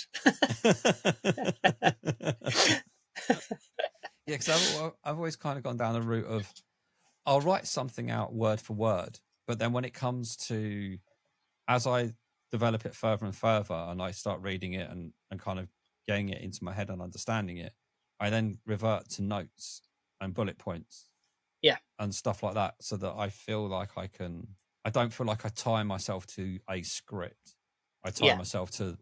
Yeah, because I've always kind of gone down the route of I'll write something out word for word, but then when it comes to, as I develop it further and further and I start reading it and kind of getting it into my head and understanding it, I then revert to notes and bullet points. Yeah. And stuff like that, so that I feel like I don't feel like I tie myself to a script. I tie myself to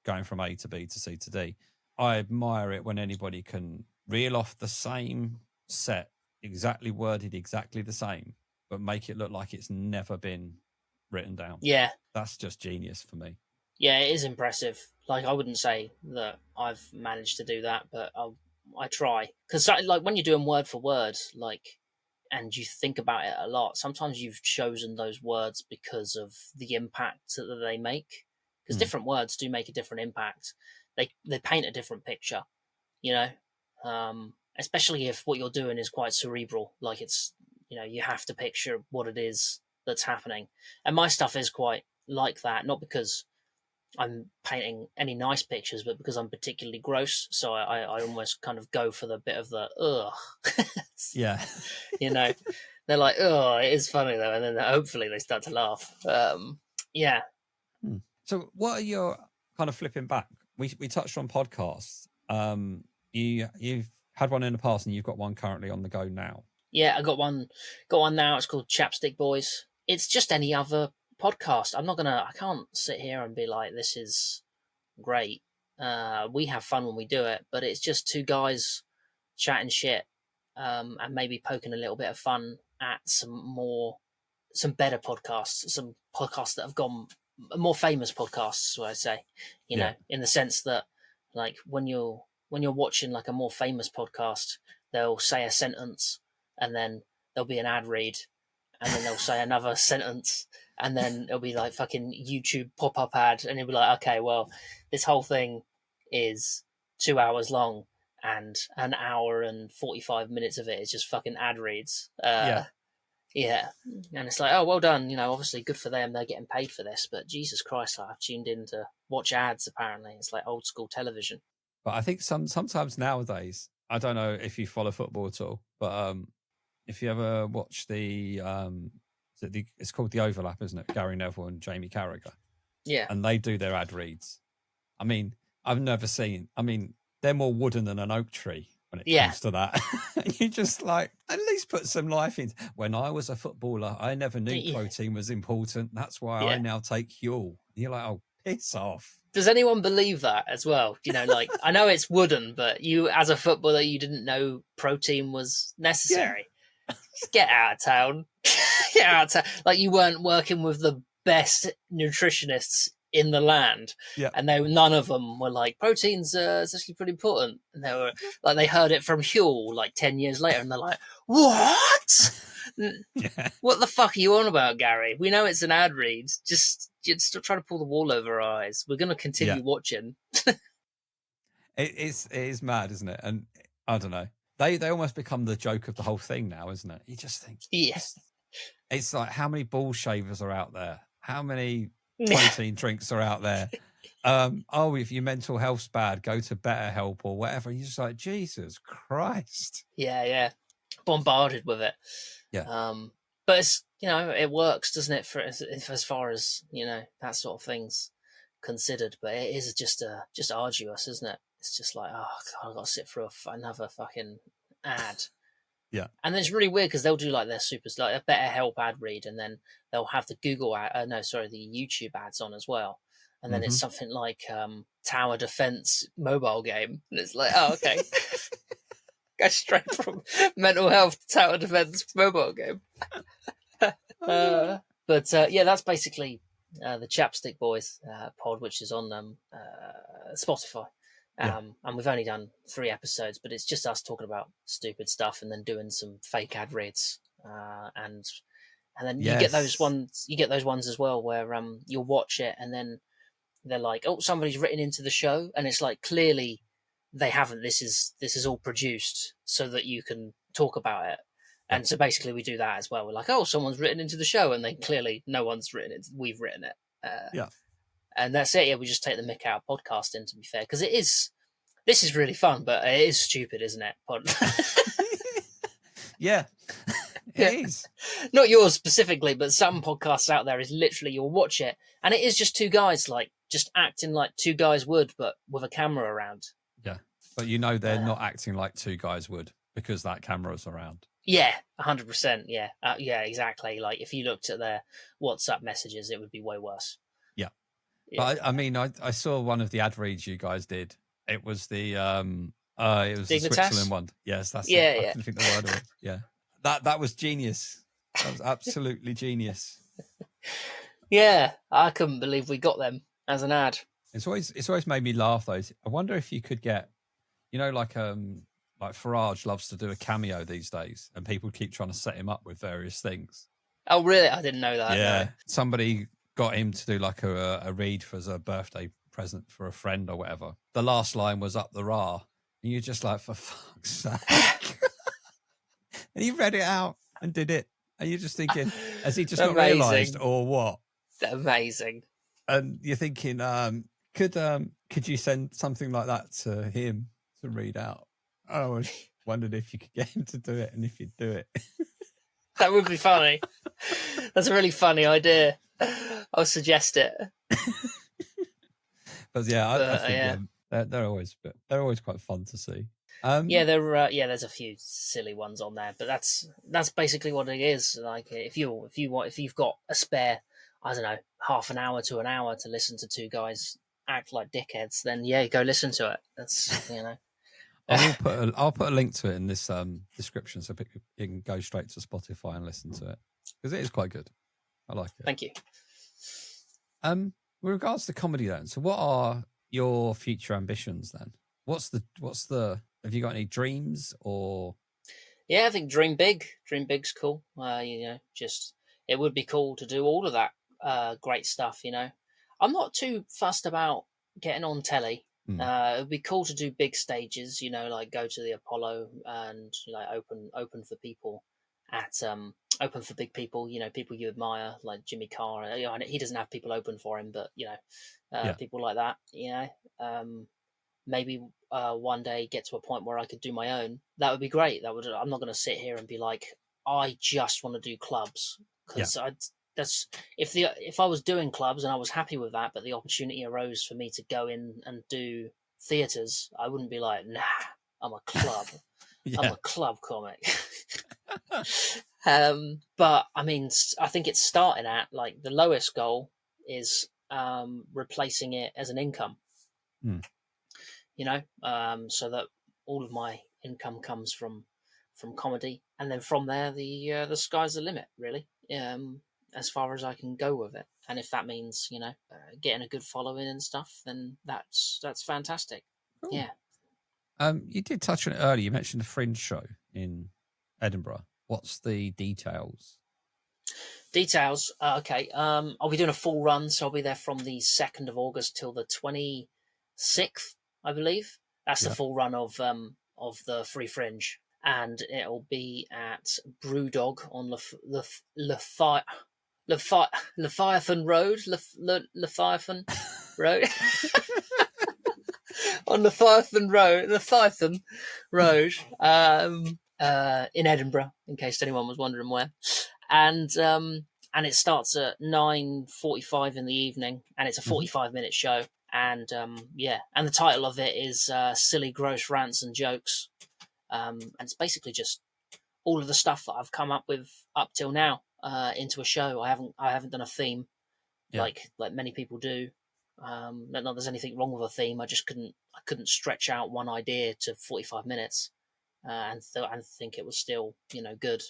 going from A to B to C to D. I admire it when anybody can reel off the same set, exactly worded, exactly the same, but make it look like it's never been written down. Yeah. That's just genius for me. Yeah, it is impressive. Like, I wouldn't say that I've managed to do that, but I try. Because, like, when you're doing word for word, like, and you think about it a lot, sometimes you've chosen those words because of the impact that they make. Because different words do make a different impact. They paint a different picture, you know? Especially if what you're doing is quite cerebral. Like, it's, you know, you have to picture what it is that's happening. And my stuff is quite like that, not because I'm painting any nice pictures, but because I'm particularly gross, so I almost kind of go for the bit of the ugh. Yeah. You know, they're like, oh, it is funny though, and then hopefully they start to laugh. Yeah. So what are your kind of flipping back? We touched on podcasts. You've had one in the past and you've got one currently on the go now. Yeah, I got one now. It's called Chapstick Boys. It's just any other podcast. I can't sit here and be like, this is great. We have fun when we do it, but it's just two guys chatting shit, and maybe poking a little bit of fun at some better podcasts, some podcasts that have gone more famous podcasts, what I say, you know, in the sense that like when you're watching like a more famous podcast, they'll say a sentence and then there'll be an ad read and then they'll say another sentence and then it'll be like fucking YouTube pop-up ad and you'll be like, okay, well, this whole thing is 2 hours long and an hour and 45 minutes of it is just fucking ad reads. Yeah. And it's like, oh, well done. You know, obviously good for them. They're getting paid for this. But Jesus Christ, I've tuned in to watch ads, apparently. It's like old school television. But I think sometimes nowadays, I don't know if you follow football at all, but if you ever watch it's called The Overlap, isn't it? Gary Neville and Jamie Carragher. Yeah. And they do their ad reads. I mean, they're more wooden than an oak tree when it comes to that. You just like, at least put some life in. When I was a footballer, I never knew protein was important. That's why I now take Huel. You're like, oh, piss off. Does anyone believe that as well? You know, like, I know it's wooden, but you, as a footballer, you didn't know protein was necessary. Yeah. Just get out of town. Get out of town. Like, you weren't working with the best nutritionists in the land, and none of them were like, protein's actually pretty important, and they were like, they heard it from Huel like 10 years later and they're like, what? What the fuck are you on about, Gary? We know it's an ad read, just stop trying to pull the wool over our eyes. We're going to continue watching. It is mad, isn't it? And I don't know, they almost become the joke of the whole thing now, isn't it? You just think, it's like, how many ball shavers are out there, how many protein drinks are out there, oh, if your mental health's bad, go to BetterHelp or whatever. You're just like, Jesus Christ. Yeah. Bombarded with it. Yeah. But it's, it works, doesn't it? For as far as that sort of thing's considered. But it is just arduous, isn't it? It's just like, oh God, I've got to sit through another fucking ad. Yeah. And then it's really weird because they'll do like their like a BetterHelp ad read, and then they'll have the Google the YouTube ads on as well. And then it's something like tower defense mobile game, and it's like, oh, okay. Go straight from mental health to tower defense mobile game. But that's basically the Chapstick Boys pod, which is on Spotify. And we've only done 3 episodes, but it's just us talking about stupid stuff and then doing some fake ad reads. And then you get those ones. You get those ones as well where you'll watch it and then they're like, oh, somebody's written into the show, and it's like clearly they haven't. This is all produced so that you can talk about it. And so basically we do that as well. We're like, oh, someone's written into the show, and then clearly no one's written it. We've written it. And that's it. Yeah, we just take the mick out of podcasting, to be fair, because this is really fun, but it is stupid, isn't it? Yeah, it is. Not yours specifically, but some podcasts out there is literally you'll watch it, and it is just 2 guys like just acting like 2 guys would, but with a camera around. Yeah, but they're not acting like 2 guys would because that camera's around. Yeah, 100%. Yeah, exactly. Like if you looked at their WhatsApp messages, it would be way worse. Yeah. But I mean, I saw one of the ad reads you guys did. It was the it was the Switzerland one. Yes, that's it. I couldn't think the word of it. Yeah, that was genius. That was absolutely genius. Yeah, I couldn't believe we got them as an ad. It's always made me laugh though. I wonder if you could get, like Farage loves to do a cameo these days, and people keep trying to set him up with various things. Oh, really? I didn't know that. Yeah, no. Somebody got him to do like a read for as a birthday present for a friend or whatever. The last line was up the rah, and you're just like, for fuck's sake. And he read it out and did it, and you're just thinking, has he just not realised or what? Amazing. And you're thinking, could you send something like that to him to read out? I always wondered if you could get him to do it, and if you'd do it. That would be funny. That's a really funny idea. I'll suggest it. But I think they're always quite fun to see. There's a few silly ones on there, but that's basically what it is. Like if you've got a spare, I don't know, half an hour to an hour to listen to 2 guys act like dickheads, then go listen to it. That's I'll put a link to it in this description so you can go straight to Spotify and listen to it, because it is quite good. I like it. Thank you. With regards to comedy then, so what are your future ambitions then? What's the have you got any dreams or? Yeah, I think dream big. Dream big's cool. Just it would be cool to do all of that great stuff. I'm not too fussed about getting on telly. It would be cool to do big stages, like go to the Apollo and like open for people at open for big people, people you admire like Jimmy Carr. He doesn't have people open for him, but people like that. Maybe one day get to a point where I could do my own. That would be great. I'm not going to sit here and be like, I just want to do clubs, because if I was doing clubs and I was happy with that, but the opportunity arose for me to go in and do theatres, I wouldn't be like, nah, I'm a club. I'm a club comic. But I mean, I think it's starting at like the lowest goal is replacing it as an income. So that all of my income comes from comedy, and then from there the sky's the limit, really. As far as I can go with it, and if that means getting a good following and stuff, then that's fantastic. Cool. Yeah. You did touch on it earlier. You mentioned the Fringe show in Edinburgh. What's the details? Okay. I'll be doing a full run, so I'll be there from the 2nd of August till the 26th, I believe. That's the full run of the Free Fringe, and it'll be at Brewdog on Leviathan Road. Leviathan. Road. On the Thython Road, in Edinburgh, in case anyone was wondering where, and it starts at 9:45 in the evening, and it's a 45-minute show, and and the title of it is "Silly Gross Rants and Jokes," and it's basically just all of the stuff that I've come up with up till now into a show. I haven't done a theme like many people do. Not that there's anything wrong with a theme. I couldn't stretch out one idea to 45 minutes and think it was still good.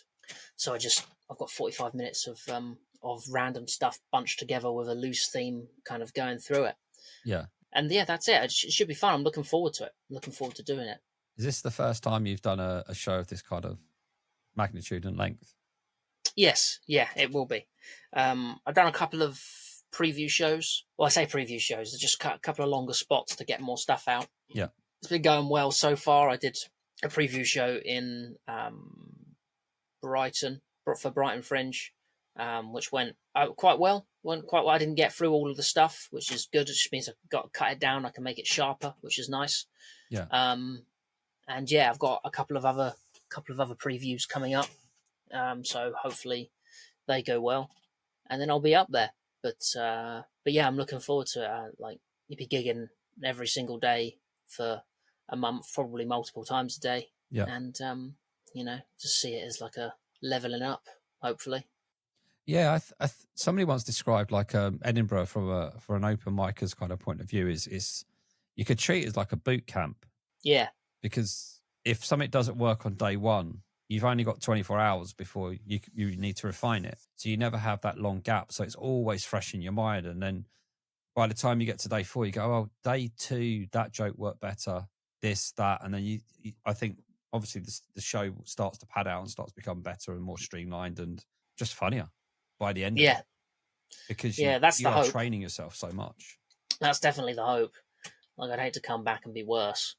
So I've got 45 minutes of random stuff bunched together with a loose theme kind of going through it. Yeah. And that's it. It should be fun. I'm looking forward to it. Looking forward to doing it. Is this the first time you've done a show of this kind of magnitude and length? Yes. Yeah, it will be. I've done a couple of preview shows. Well, I say preview shows. Just cut a couple of longer spots to get more stuff out. Yeah. It's been going well so far. I did a preview show in Brighton for Brighton Fringe, which went quite well. I didn't get through all of the stuff, which is good. It just means I've got to cut it down. I can make it sharper, which is nice. Yeah. And yeah, I've got a couple of other previews coming up. So hopefully they go well, and then I'll be up there. But yeah, I'm looking forward to it. Like, you'd be gigging every single day for a month, probably multiple times a day. Yeah. And just see it as like a leveling up, hopefully. Yeah, somebody once described like Edinburgh for an open micer's kind of point of view is you could treat it as like a boot camp. Yeah. Because if something doesn't work on day one, you've only got 24 hours before you need to refine it. So you never have that long gap. So it's always fresh in your mind. And then by the time you get to day 4, you go, oh, day 2, that joke worked better, this, that. And then I think obviously the show starts to pad out and starts to become better and more streamlined and just funnier by the end of it. Because you are training yourself so much. That's definitely the hope. Like, I'd hate to come back and be worse.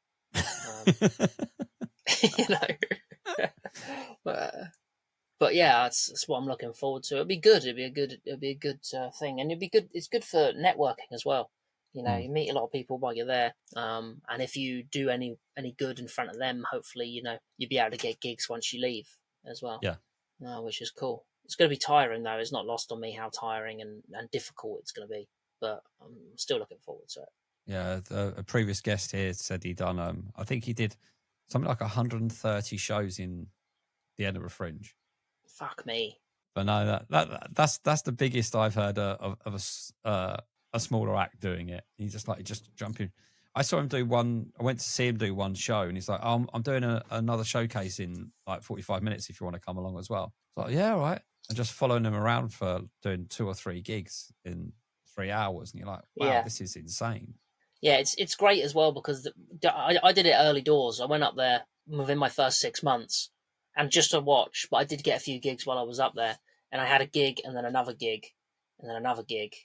But yeah, that's what I'm looking forward to. It'll be good. It'll be a good thing, and it'll be good. It's good for networking as well. You meet a lot of people while you're there, and if you do any good in front of them, hopefully you'll be able to get gigs once you leave as well. Yeah, which is cool. It's going to be tiring though. It's not lost on me how tiring and difficult it's going to be, but I'm still looking forward to it. Yeah, a previous guest here said he done. I think he did something like 130 shows in the Edinburgh Fringe. Fuck me. But no, that's the biggest I've heard of a smaller act doing it. He's just jumping. I saw him do one. I went to see him do one show, and he's like, "Oh, I'm doing another showcase in like 45 minutes. If you want to come along as well." I was like, "Yeah, all right." And just following him around for doing 2 or 3 gigs in 3 hours, and you're like, "Wow, this is insane." Yeah, it's great as well because I did it early doors. I went up there within my first 6 months, and just to watch. But I did get a few gigs while I was up there, and I had a gig, and then another gig, and then another gig,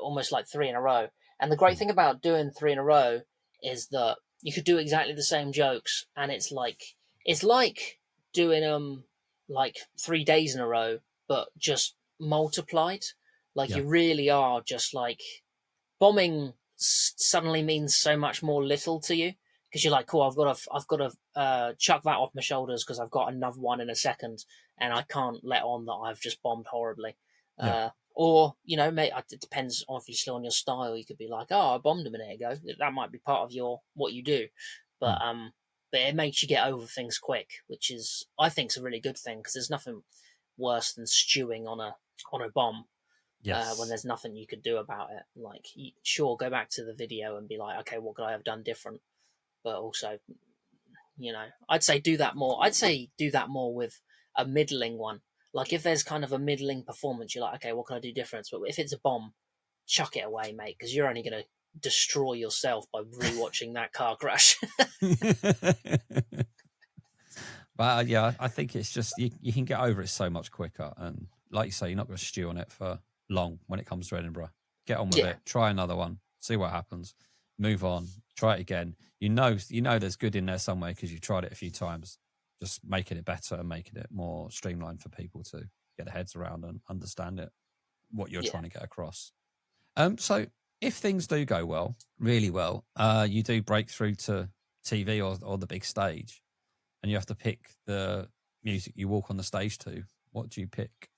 almost like 3 in a row. And the great thing about doing 3 in a row is that you could do exactly the same jokes, and it's like doing like 3 days in a row, but just multiplied. Like you really are just like bombing. Suddenly means so much more little to you because you're like, cool, I've got to chuck that off my shoulders because I've got another one in a second, and I can't let on that I've just bombed horribly. Or mate, it depends obviously on your style. You could be like, oh, I bombed a minute ago. That might be part of what you do, but it makes you get over things quick, which is I think is a really good thing because there's nothing worse than stewing on a bomb. Yes. When there's nothing you could do about it. Like, sure, go back to the video and be like, okay, what could I have done different? But also, I'd say do that more. I'd say do that more with a middling one. Like, if there's kind of a middling performance, you're like, okay, what can I do different? But if it's a bomb, chuck it away, mate, because you're only going to destroy yourself by rewatching that car crash. But yeah, I think it's just you can get over it so much quicker, and like you say, you're not going to stew on it for long when it comes to Edinburgh. Get on with it. Try another one. See what happens. Move on. Try it again. You know there's good in there somewhere because you've tried it a few times. Just making it better and making it more streamlined for people to get their heads around and understand it, what you're trying to get across. So if things do go well, really well, you do break through to TV or the big stage, and you have to pick the music you walk on the stage to. What do you pick?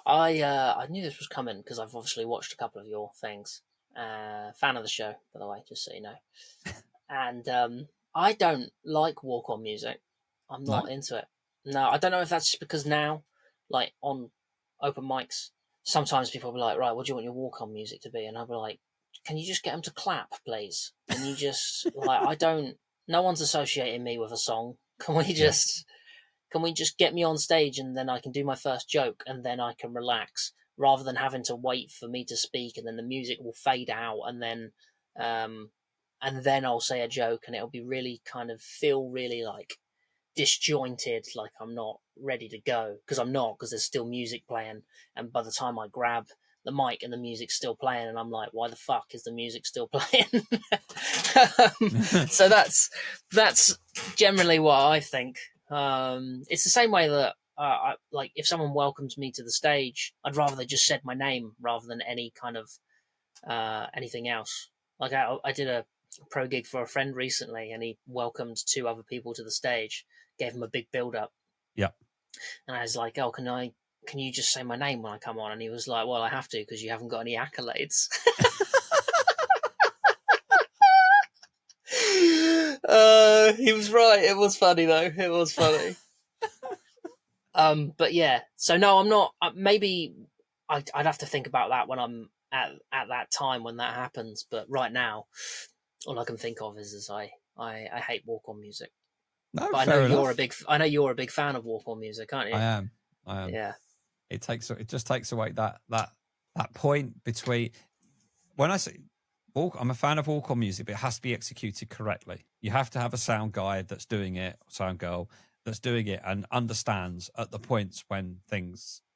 I knew this was coming because I've obviously watched a couple of your things. Fan of the show, by the way, just so you know. And I don't like walk on music. I'm not No? into it. No, I don't know if that's just because now, like on open mics, sometimes people will be like, right, what do you want your walk on music to be? And I'll be like, can you just get them to clap, please? Can you just, like, I don't, no one's associating me with a song. Can we just, can we just get me on stage and then I can do my first joke and then I can relax rather than having to wait for me to speak and then the music will fade out and then I'll say a joke and it'll be really kind of feel really like disjointed, like I'm not ready to go because I'm not, because there's still music playing, and by the time I grab the mic and the music's still playing and I'm like, why the fuck is the music still playing? So that's generally what I think. It's the same way that like if someone welcomes me to the stage, I'd rather they just said my name rather than any kind of anything else. Like I did a pro gig for a friend recently, and he welcomed 2 other people to the stage, gave them a big build up. Yeah. And I was like, "Oh, can you just say my name when I come on?" And he was like, "Well, I have to because you haven't got any accolades." He was right. It was funny though. It was funny. But yeah. So no, I'm not. Maybe I'd have to think about that when I'm at that time when that happens. But right now, all I can think of is I hate walk on music. No, But fair enough. I know you're a big fan of walk on music, aren't you? I am. Yeah. It just takes away that point between when I say walk. I'm a fan of walk on music, but it has to be executed correctly. You have to have a sound guy that's doing it, sound girl that's doing it, and understands at the points when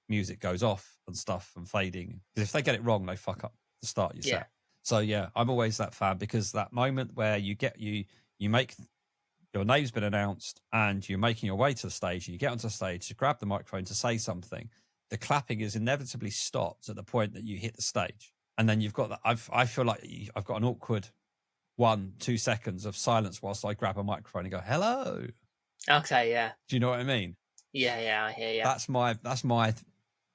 music goes off and stuff and fading. Because if they get it wrong, they fuck up the start of your set. So yeah, I'm always that fan, because that moment where you make your name's been announced and you're making your way to the stage and you get onto the stage to grab the microphone to say something, the clapping is inevitably stopped at the point that you hit the stage. And then you've got that. I feel like I've got an awkward 1-2 seconds of silence whilst I grab a microphone and go, hello. Okay, yeah. Do you know what I mean? Yeah, I hear you. That's my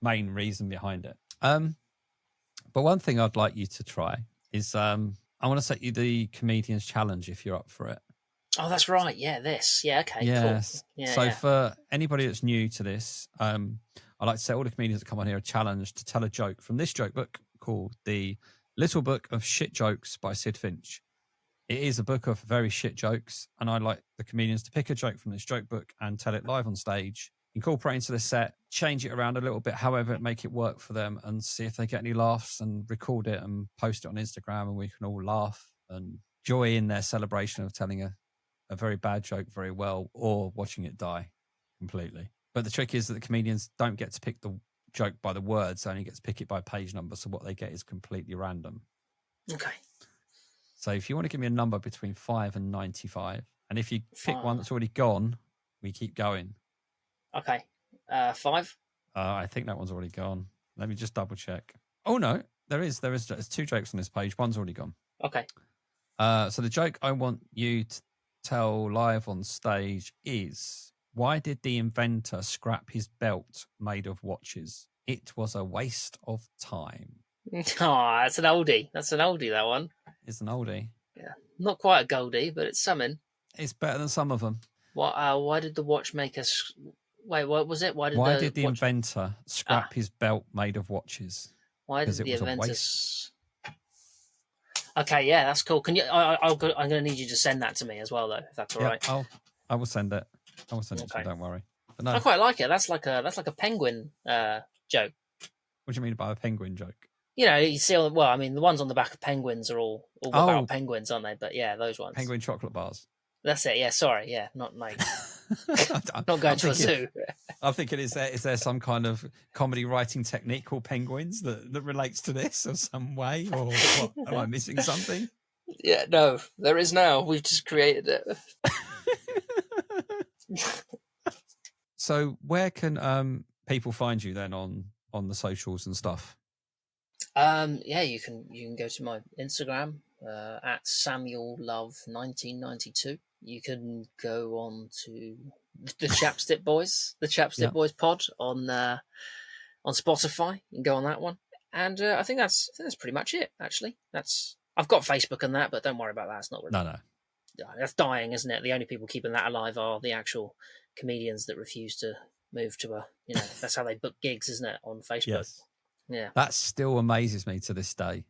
main reason behind it. But one thing I'd like you to try is I want to set you the Comedian's Challenge if you're up for it. Oh, that's right. Yeah, this. Yeah, okay, yes. Cool. Yeah, so for anybody that's new to this, I like to say all the comedians that come on here are challenged to tell a joke from this joke book called The Little Book of Shit Jokes by Sid Finch. It is a book of very shit jokes, and I'd like the comedians to pick a joke from this joke book and tell it live on stage, incorporate into the set, change it around a little bit, however, make it work for them, and see if they get any laughs, and record it and post it on Instagram, and we can all laugh and joy in their celebration of telling a very bad joke very well, or watching it die completely. But the trick is that the comedians don't get to pick the joke by the words, they only get to pick it by page number, so what they get is completely random. Okay. So if you want to give me a number between 5 and 95, and if you pick one that's already gone, we keep going. Okay. 5? I think that one's already gone. Let me just double check. Oh no, there's 2 jokes on this page. One's already gone. Okay. So the joke I want you to tell live on stage is, why did the inventor scrap his belt made of watches? It was a waste of time. Oh, that's an oldie. That one. It's an oldie. Yeah. Not quite a goldie, but it's something. It's better than some of them. Why did the watchmaker... Wait, what was it? Why did the inventor scrap his belt made of watches? Why did the inventor... Okay, yeah, that's cool. Can you? I'm going to need you to send that to me as well, though, if that's all right. I will send it. I will send it to you. Don't worry. But no. I quite like it. That's like a penguin joke. What do you mean by a penguin joke? You know, you see. Well, I mean, the ones on the back of penguins are all about penguins, aren't they? But yeah, those ones. Penguin chocolate bars. That's it. Yeah, sorry. Yeah, not like not going to a zoo. I'm thinking, is there some kind of comedy writing technique called penguins that relates to this in some way, or what? Am I missing something? Yeah, no, there is now. We've just created it. So, where can people find you then on the socials and stuff? Yeah, you can go to my Instagram at SamuelLove1992. You can go on to the Chapstick Boys, the Chapstick Boys pod on Spotify. You can go on that one, and I think that's pretty much it. Actually, I've got Facebook and that, but don't worry about that. It's not really. No. That's dying, isn't it? The only people keeping that alive are the actual comedians that refuse to move to a. That's how they book gigs, isn't it? On Facebook. Yes. Yeah. That still amazes me to this day.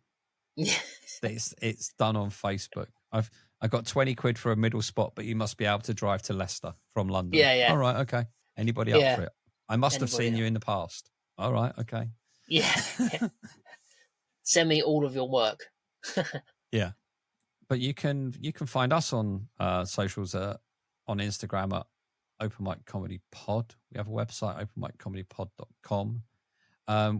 Yeah. It's done on Facebook. I got 20 quid for a middle spot, but you must be able to drive to Leicester from London. Yeah. All right, okay. Anybody up for it? I must have seen you in the past. All right, okay. Yeah. Send me all of your work. Yeah. But you can find us on socials on Instagram at Open Mic Comedy Pod. We have a website, openmiccomedypod.com.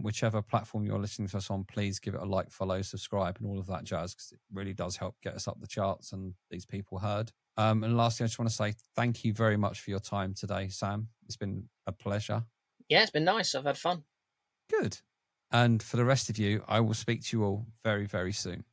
Whichever platform you're listening to us on, please give it a like, follow, subscribe, and all of that jazz, because it really does help get us up the charts and these people heard. And lastly, I just want to say thank you very much for your time today, Sam. It's been a pleasure. Yeah, it's been nice. I've had fun. Good. And for the rest of you, I will speak to you all very, very soon.